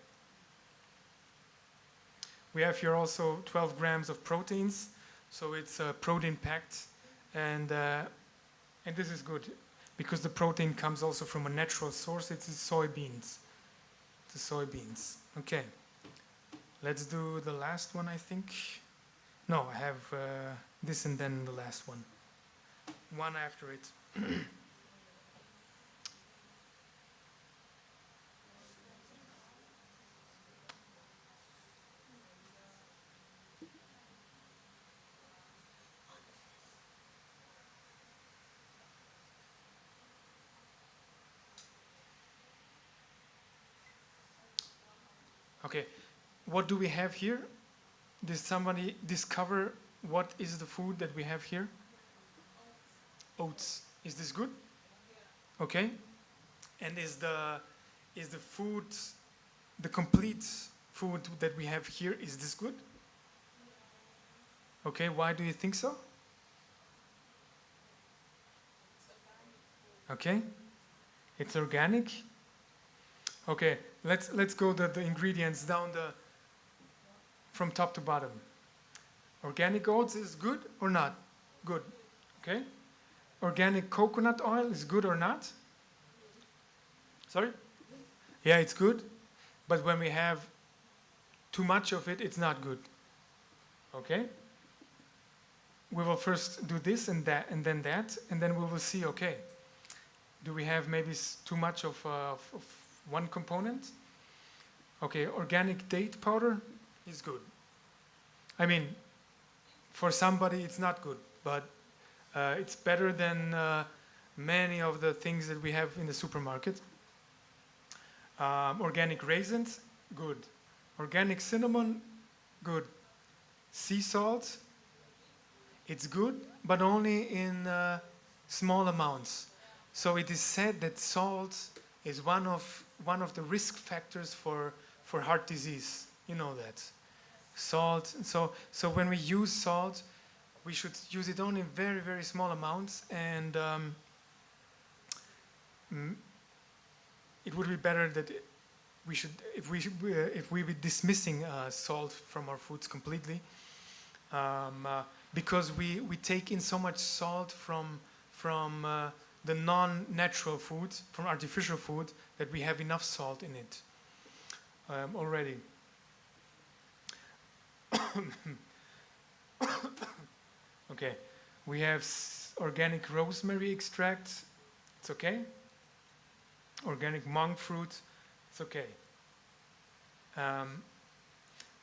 We have here also 12 grams of proteins, so it's protein packed, and this is good because the protein comes also from a natural source. It's soybeans. The soybeans. Okay. Let's do the last one, I think. No, I have this and then the last one. One after it. Okay, what do we have here? Did somebody discover what is the food that we have here? oats. Is this good? Okay. And is the food, the complete food that we have here, is this good? Okay, why do you think so? Okay, it's organic. Okay, let's go the ingredients down from top to bottom. Organic oats is good or not? Good. Okay. Organic coconut oil is good or not? Sorry? Yeah, it's good. But when we have too much of it, it's not good. Okay? We will first do this and that, and then we will see, okay, do we have maybe too much of one component? Okay, organic date powder is good. I mean, for somebody it's not good, but it's better than many of the things that we have in the supermarket. Organic raisins, good. Organic cinnamon, good. Sea salt, it's good, but only in small amounts. So it is said that salt is one of the risk factors for heart disease. You know that. Salt. So when we use salt, we should use it only in very, very small amounts, and it would be better that if we be dismissing salt from our foods completely, because we take in so much salt from the non-natural food, from artificial food, that we have enough salt in it already. Okay, we have organic rosemary extract, it's okay. Organic monk fruit, it's okay.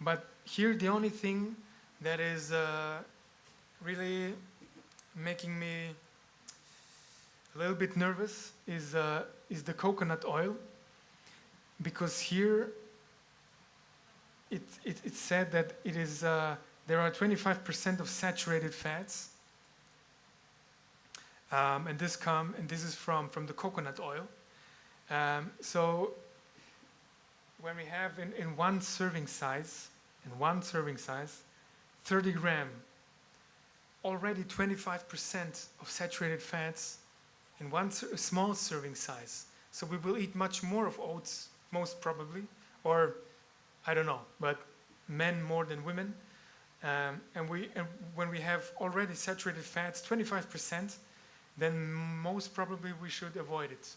But here the only thing that is really making me a little bit nervous is the coconut oil, because here it's said that it is there are 25% of saturated fats, and this is from the coconut oil. So when we have in one serving size, 30 gram, already 25% of saturated fats in one small serving size. So we will eat much more of oats, most probably, or I don't know, but men more than women. And when we have already saturated fats, 25%, then most probably we should avoid it.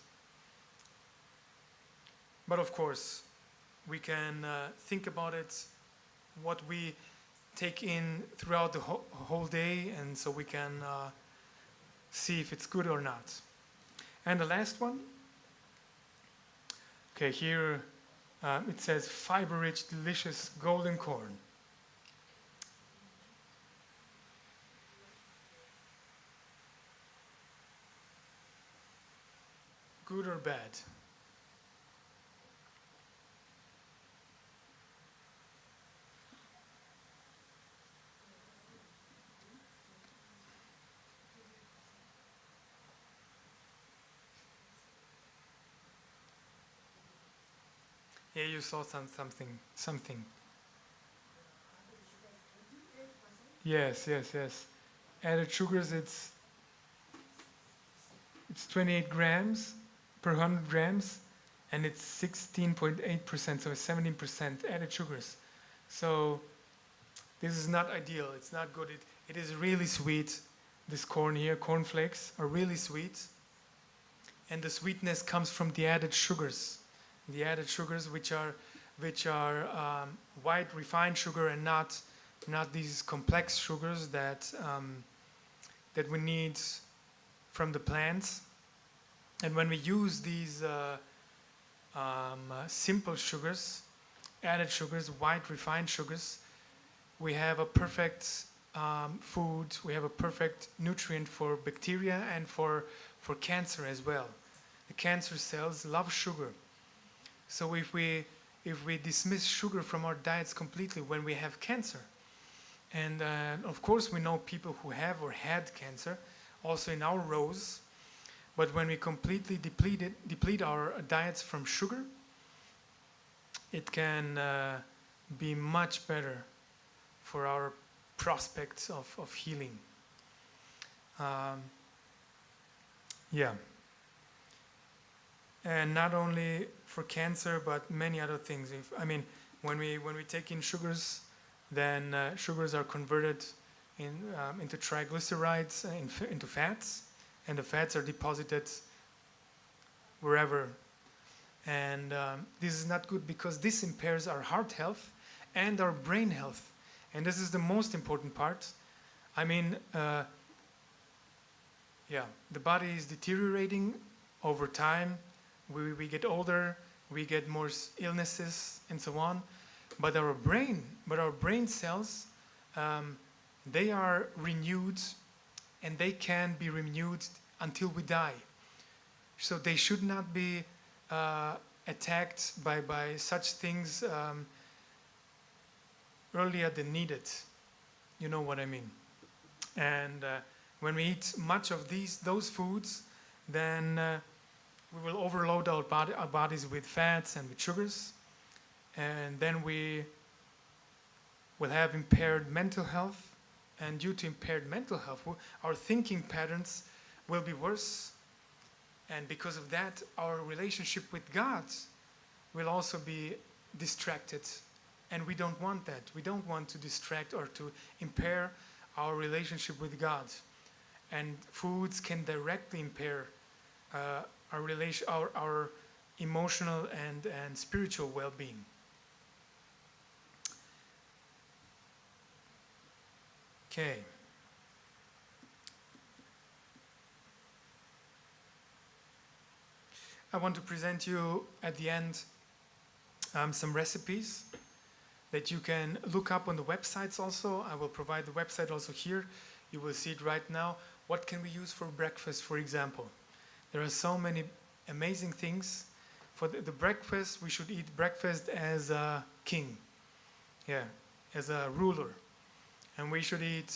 But of course, we can think about it, what we take in throughout the whole day, and so we can see if it's good or not. And the last one, okay, here it says fiber-rich, delicious golden corn. Good or bad? Yeah, you saw something. Yes. Added sugars, it's 28 grams per 100 grams, and it's 16.8%, so it's 17% added sugars. So this is not ideal. It's not good. It is really sweet. This corn here, corn flakes, are really sweet, and the sweetness comes from the added sugars. The added sugars, which are white refined sugar, and not these complex sugars that we need from the plants. And when we use these simple sugars, added sugars, white refined sugars, we have a perfect food. We have a perfect nutrient for bacteria and for cancer as well. The cancer cells love sugar. So if we dismiss sugar from our diets completely when we have cancer, and of course we know people who have or had cancer, also in our rows. But when we completely deplete our diets from sugar, it can be much better for our prospects of healing. Yeah. And not only for cancer, but many other things. When we take in sugars, then sugars are converted into triglycerides, into fats, and the fats are deposited wherever. And this is not good because this impairs our heart health and our brain health. And this is the most important part. The body is deteriorating over time. We get older, we get more illnesses and so on. But our brain cells, they are renewed, and they can be renewed until we die. So they should not be attacked by such things earlier than needed. You know what I mean? And when we eat much of those foods, then we will overload our bodies with fats and with sugars, and then we will have impaired mental health. And due to impaired mental health, our thinking patterns will be worse. And because of that, our relationship with God will also be distracted. And we don't want that. We don't want to distract or to impair our relationship with God. And foods can directly impair our emotional and spiritual well-being. Okay. I want to present you at the end some recipes that you can look up on the websites also. I will provide the website also here. You will see it right now. What can we use for breakfast, for example? There are so many amazing things. For the breakfast, we should eat breakfast as a king. Yeah, as a ruler. And we should eat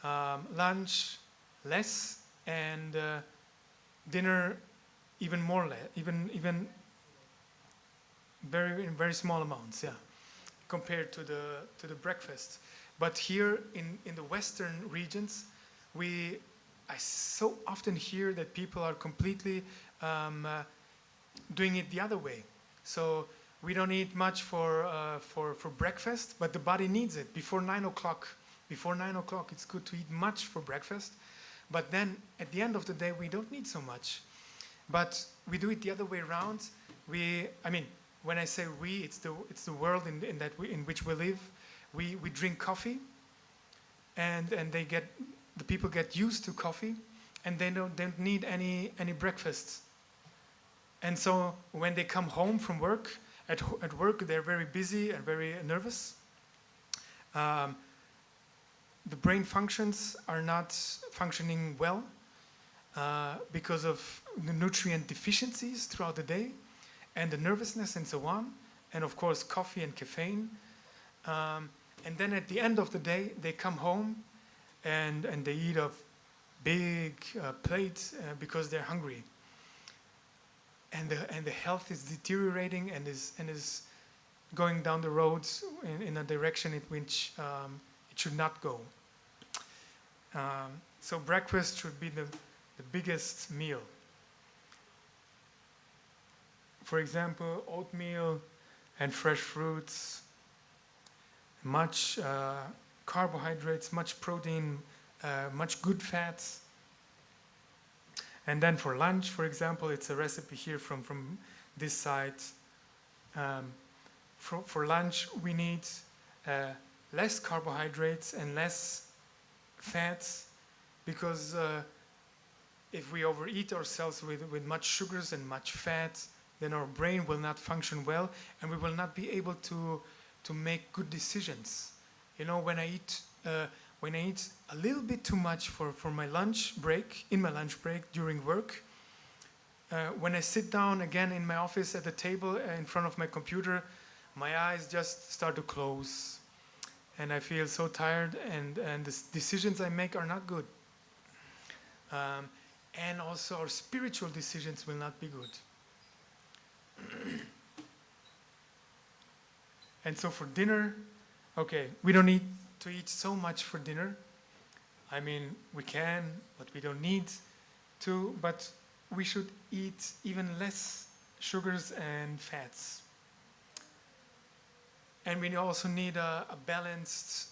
lunch less and dinner even more even in very small amounts, yeah, compared to the breakfast. But here in the Western regions, I so often hear that people are completely doing it the other way. So we don't eat much for breakfast, but the body needs it before 9 o'clock. Before 9 o'clock, it's good to eat much for breakfast. But then at the end of the day, we don't need so much. But we do it the other way around. When I say we, it's the world in which we live. We drink coffee, and the people get used to coffee, and they don't need any breakfast. And so when they come home from work, at work they're very busy and very nervous. The brain functions are not functioning well because of the nutrient deficiencies throughout the day, and the nervousness and so on, and of course coffee and caffeine. And then at the end of the day, they come home and they eat a big plate because they're hungry. And the health is deteriorating and is going down the roads in a direction in which it should not go. So breakfast should be the biggest meal. For example, oatmeal and fresh fruits, much carbohydrates, much protein, much good fats. And then for lunch, for example, it's a recipe here from this site. For lunch, we need less carbohydrates and less fats, because if we overeat ourselves with much sugars and much fat, then our brain will not function well, and we will not be able to make good decisions. You know, when I eat a little bit too much for my lunch break, during work, when I sit down again in my office at the table in front of my computer, my eyes just start to close, and I feel so tired, and the decisions I make are not good. and also our spiritual decisions will not be good. And so for dinner, okay, we don't need to eat so much for dinner. I mean, we can, but we don't need to, but we should eat even less sugars and fats. And we also need a balanced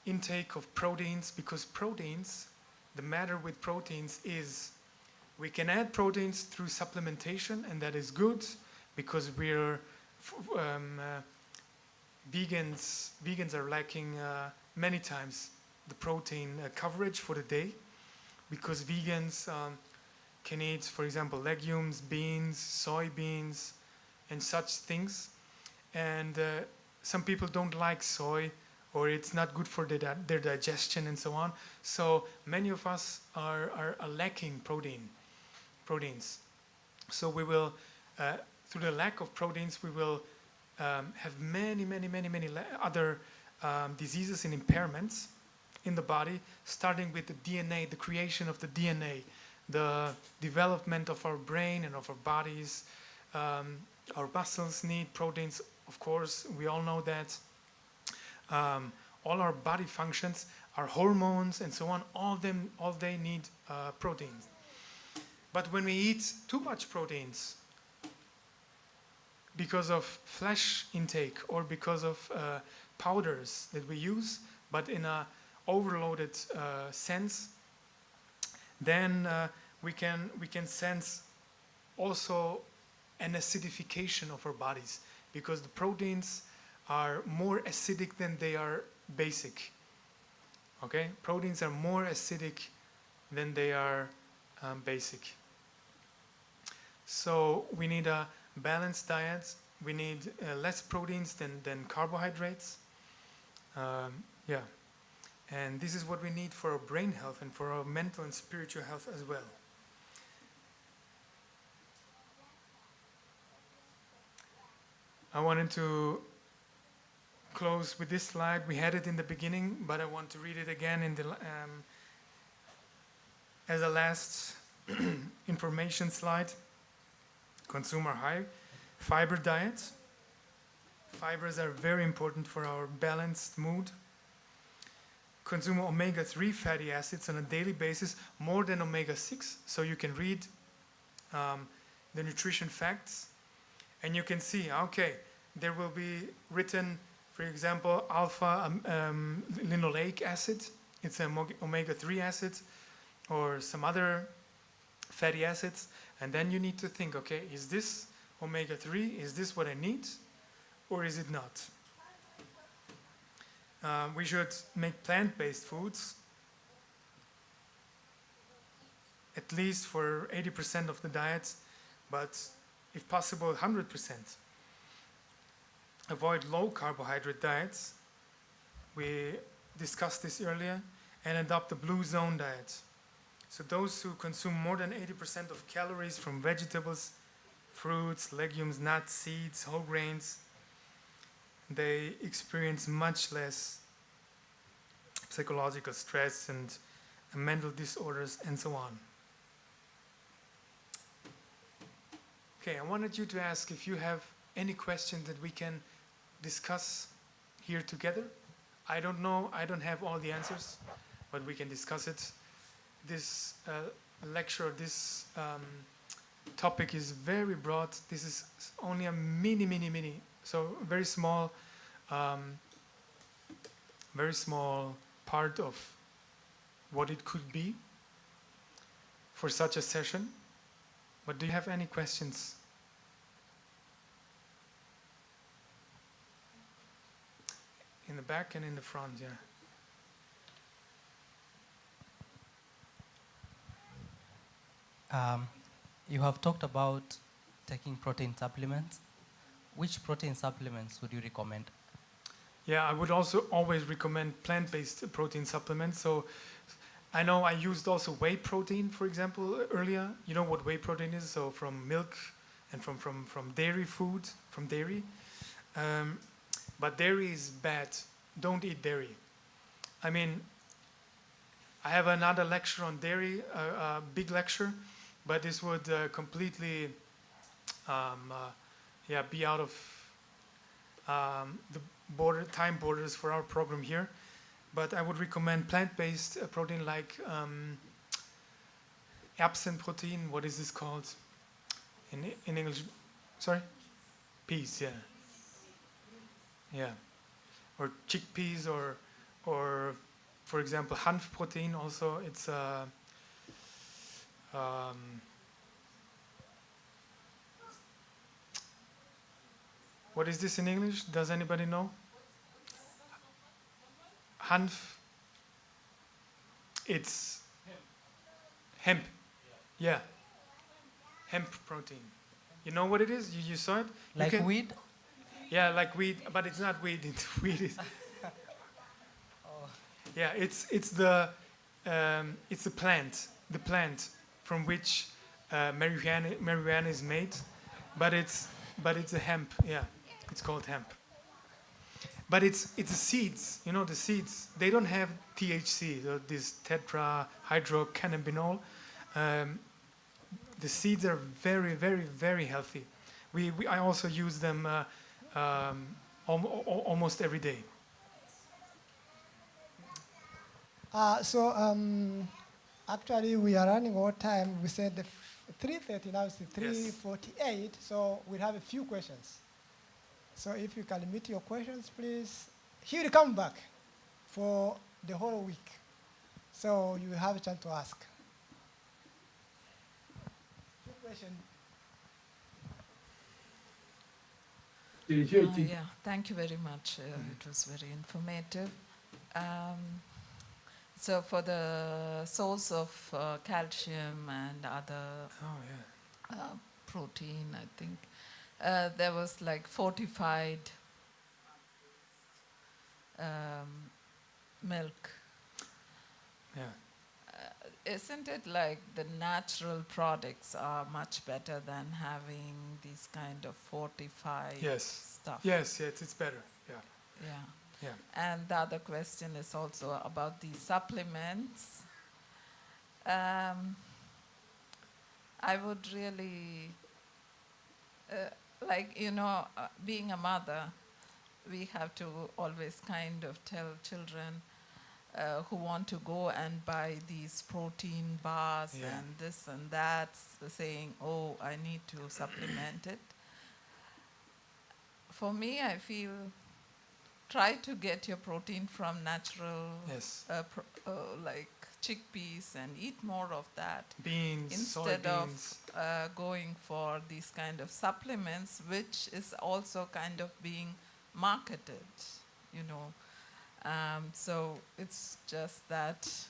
intake of proteins, because proteins, the matter with proteins is we can add proteins through supplementation, and that is good because we're vegans are lacking many times the protein coverage for the day, because vegans can eat, for example, legumes, beans, soybeans, and such things. And some people don't like soy, or it's not good for their digestion and so on. So many of us are lacking proteins. So we will, through the lack of proteins, we will have many other diseases and impairments in the body, starting with the DNA, the creation of the DNA, the development of our brain and of our bodies. Our muscles need proteins, of course, we all know that. All our body functions, our hormones and so on, all they need proteins. But when we eat too much proteins, because of flesh intake or because of powders that we use, but in a overloaded sense, then we can sense also an acidification of our bodies, because the proteins are more acidic than they are basic. Okay, proteins are more acidic than they are basic. So we need a balanced diet. We need less proteins than carbohydrates. Yeah, and this is what we need for our brain health and for our mental and spiritual health as well. I wanted to close with this slide. We had it in the beginning, but I want to read it again in the as a last information slide. Consume our high fiber diet. Fibers are very important for our balanced mood. Consume omega-3 fatty acids on a daily basis, more than omega-6. So you can read the nutrition facts, and you can see, okay, there will be written, for example, alpha linoleic acid. It's an omega-3 acid, or some other fatty acids. And then you need to think, okay, is this omega-3? Is this what I need? Or is it not? We should make plant-based foods, at least for 80% of the diet, but if possible, 100%. Avoid low carbohydrate diets. We discussed this earlier. And adopt the blue zone diet. So those who consume more than 80% of calories from vegetables, fruits, legumes, nuts, seeds, whole grains, they experience much less psychological stress and mental disorders and so on. Okay, I wanted you to ask if you have any questions that we can discuss here together. I don't know, I don't have all the answers, but we can discuss it. This lecture, this topic is very broad. This is only a mini, so very small part of what it could be for such a session. But do you have any questions? In the back and in the front, yeah. You have talked about taking protein supplements. Which protein supplements would you recommend? Yeah, I would also always recommend plant-based protein supplements. So I know I used also whey protein, for example, earlier. You know what whey protein is? So from milk and from dairy food, from dairy. But dairy is bad. Don't eat dairy. I mean, I have another lecture on dairy, a big lecture, but this would completely be out of the time borders for our program here. But I would recommend plant-based protein like absent protein. What is this called in English? Sorry? Peas, yeah. Or chickpeas, or for example, Hanf protein. Also, it's what is this in English? Does anybody know? Hanf. It's hemp. Yeah. Hemp protein. You know what it is? You saw it? Like weed? Yeah, like weed, but it's not weed. It's weed is. Yeah, it's the plant, from which marijuana is made, but it's a hemp. Yeah, it's called hemp. But it's the seeds. You know, the seeds. They don't have THC, this tetrahydrocannabinol. The seeds are very, very, very healthy. I also use them almost every day. Actually, we are running out of time. We said 3:30, now it's 3:48, so we'll have a few questions. So if you can limit your questions, please. He will come back for the whole week. So you will have a chance to ask. Question. Yeah, thank you very much. It was very informative. So for the source of calcium and other protein, I think there was like fortified milk. Yeah. Isn't it like the natural products are much better than having these kind of fortified stuff? Yes, it's better. Yeah. And the other question is also about the supplements. I would really being a mother, we have to always kind of tell children who want to go and buy these protein bars and this and that, saying, oh, I need to supplement it. For me, I feel, try to get your protein from natural, like chickpeas, and eat more of that. Beans, instead soybeans. of going for these kind of supplements, which is also kind of being marketed, So it's just that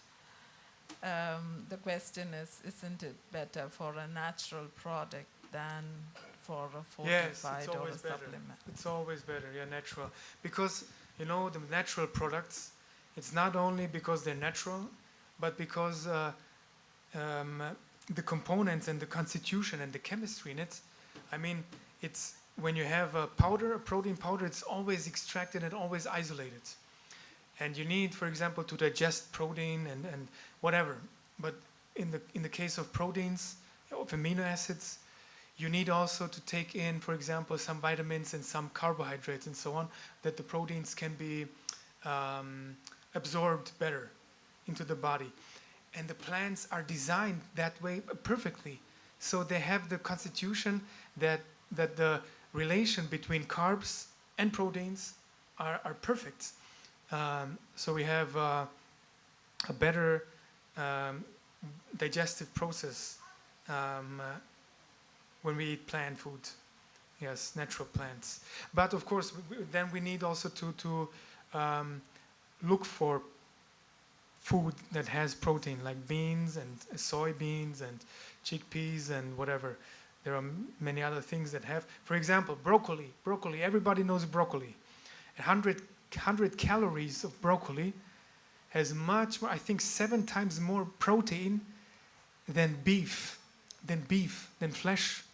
the question is, isn't it better for a natural product than for a fortified or a supplement? It's always better, natural. Because, the natural products, it's not only because they're natural, but because the components and the constitution and the chemistry in it, it's when you have a protein powder, it's always extracted and always isolated. And you need, for example, to digest protein and whatever. But in the case of proteins, of amino acids, you need also to take in, for example, some vitamins and some carbohydrates and so on, that the proteins can be absorbed better into the body. And the plants are designed that way perfectly. So they have the constitution that the relation between carbs and proteins are perfect. So we have a better digestive process when we eat plant food. Yes, natural plants. But of course, then we need also to look for food that has protein, like beans and soybeans and chickpeas and whatever. There are many other things that have. For example, broccoli. Broccoli. Everybody knows broccoli. 100 calories of broccoli has much more, I think 7 times more protein than flesh.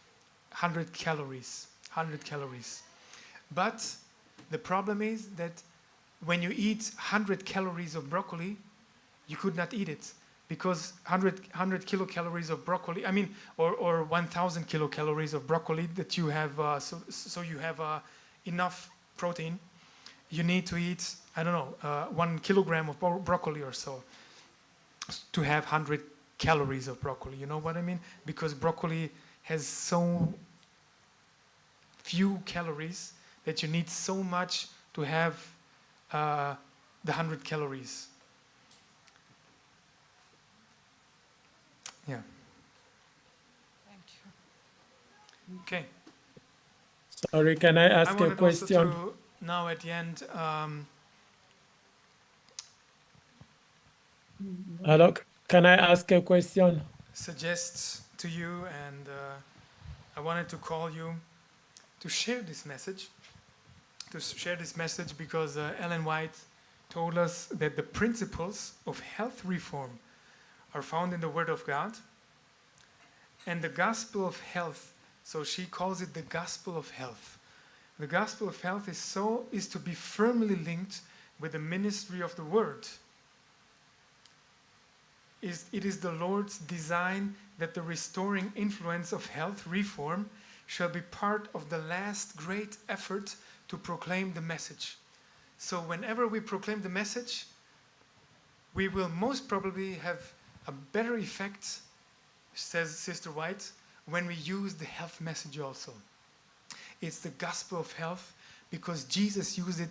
100 calories. But the problem is that when you eat 100 calories of broccoli, you could not eat it because 100 kilocalories of broccoli, or 1,000 kilocalories of broccoli that you have, so you have enough protein. You need to eat, 1 kilogram of broccoli or so to have 100 calories of broccoli. You know what I mean? Because broccoli has so few calories that you need so much to have the 100 calories. Yeah. Thank you. Okay. Sorry, can I ask a question? Also to, now at the end. Hello, can I ask a question? Suggest to you, and I wanted to call you to share this message. Because Ellen White told us that the principles of health reform are found in the Word of God. And the gospel of health, so she calls it the gospel of health. The gospel of health is to be firmly linked with the ministry of the Word. It is the Lord's design that the restoring influence of health reform shall be part of the last great effort to proclaim the message. So whenever we proclaim the message, we will most probably have a better effect, says Sister White, when we use the health message also. It's the gospel of health because Jesus used it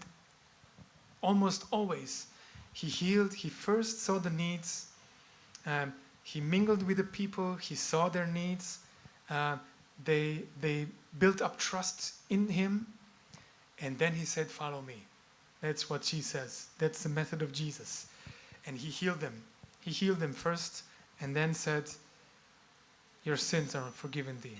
almost always. He healed, he first saw the needs, he mingled with the people, he saw their needs, they built up trust in him, and then he said, follow me. That's what she says. That's the method of Jesus. And he healed them. He healed them first and then said, your sins are forgiven thee.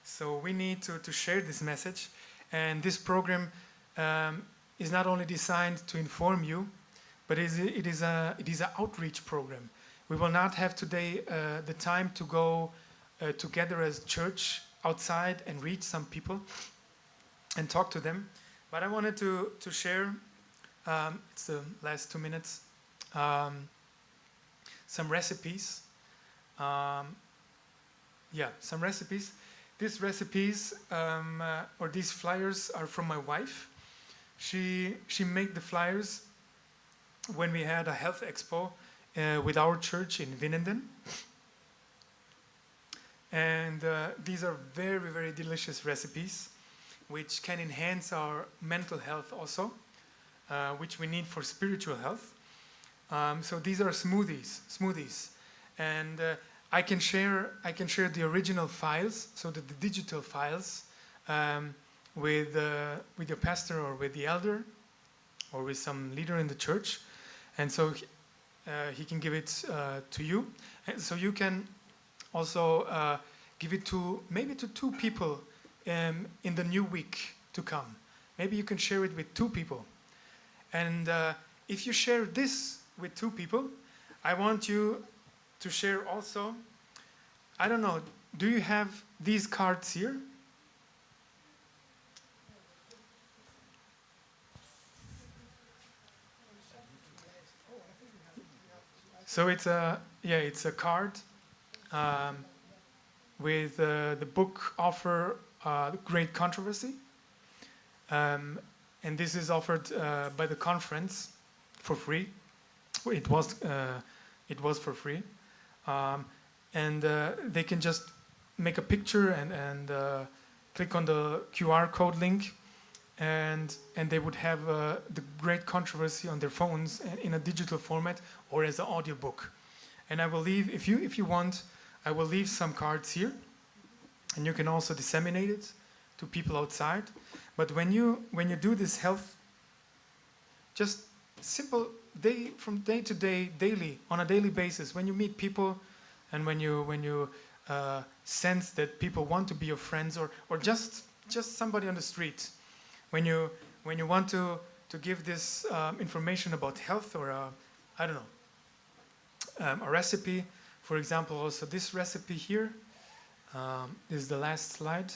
So we need to share this message. And this program is not only designed to inform you, but it is an outreach program. We will not have today the time to go together as church outside and reach some people and talk to them. But I wanted to share, it's the last 2 minutes, some recipes. Some recipes. These recipes or these flyers are from my wife. She made the flyers when we had a health expo with our church in Winnenden. And these are very, very delicious recipes which can enhance our mental health also, which we need for spiritual health. So these are smoothies. And I can share the original files, so the digital files, with your pastor or with the elder or with some leader in the church. And so he can give it to you. And so you can also give it to maybe to 2 people in the new week to come. Maybe you can share it with 2 people. And if you share this with 2 people, I want you to share also, I don't know, do you have these cards here? So it's a card with the book offer Great Controversy, and this is offered by the conference for free. It was for free, and they can just make a picture and click on the QR code link, and they would have the Great Controversy on their phones in a digital format or as an audiobook. And I will leave, if you want, I will leave some cards here, and you can also disseminate it to people outside. But when you do this health, just simple from day to day, daily, on a daily basis, when you meet people, and when you sense that people want to be your friends, or just somebody on the street, when you want to give this information about health, or I don't know, a recipe, for example, also this recipe here. This is the last slide.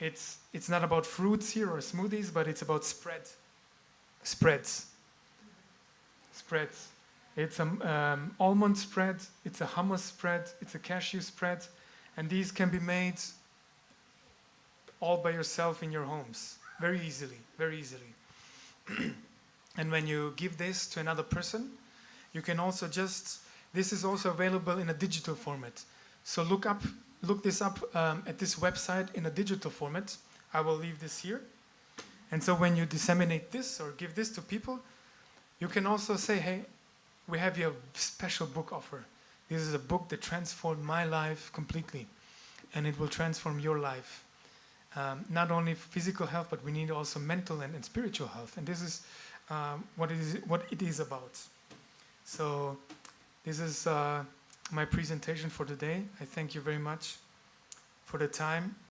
It's not about fruits here or smoothies, but it's about spreads. spreads. It's an almond spread, it's a hummus spread, it's a cashew spread, and these can be made all by yourself in your homes, very easily, very easily. And when you give this to another person, you can also this is also available in a digital format. So look this up at this website in a digital format. I will leave this here. And so when you disseminate this or give this to people, you can also say, hey, we have your special book offer. This is a book that transformed my life completely, and it will transform your life. Not only physical health, but we need also mental and spiritual health. And this is what it is about. So this is my presentation for today. I thank you very much for the time.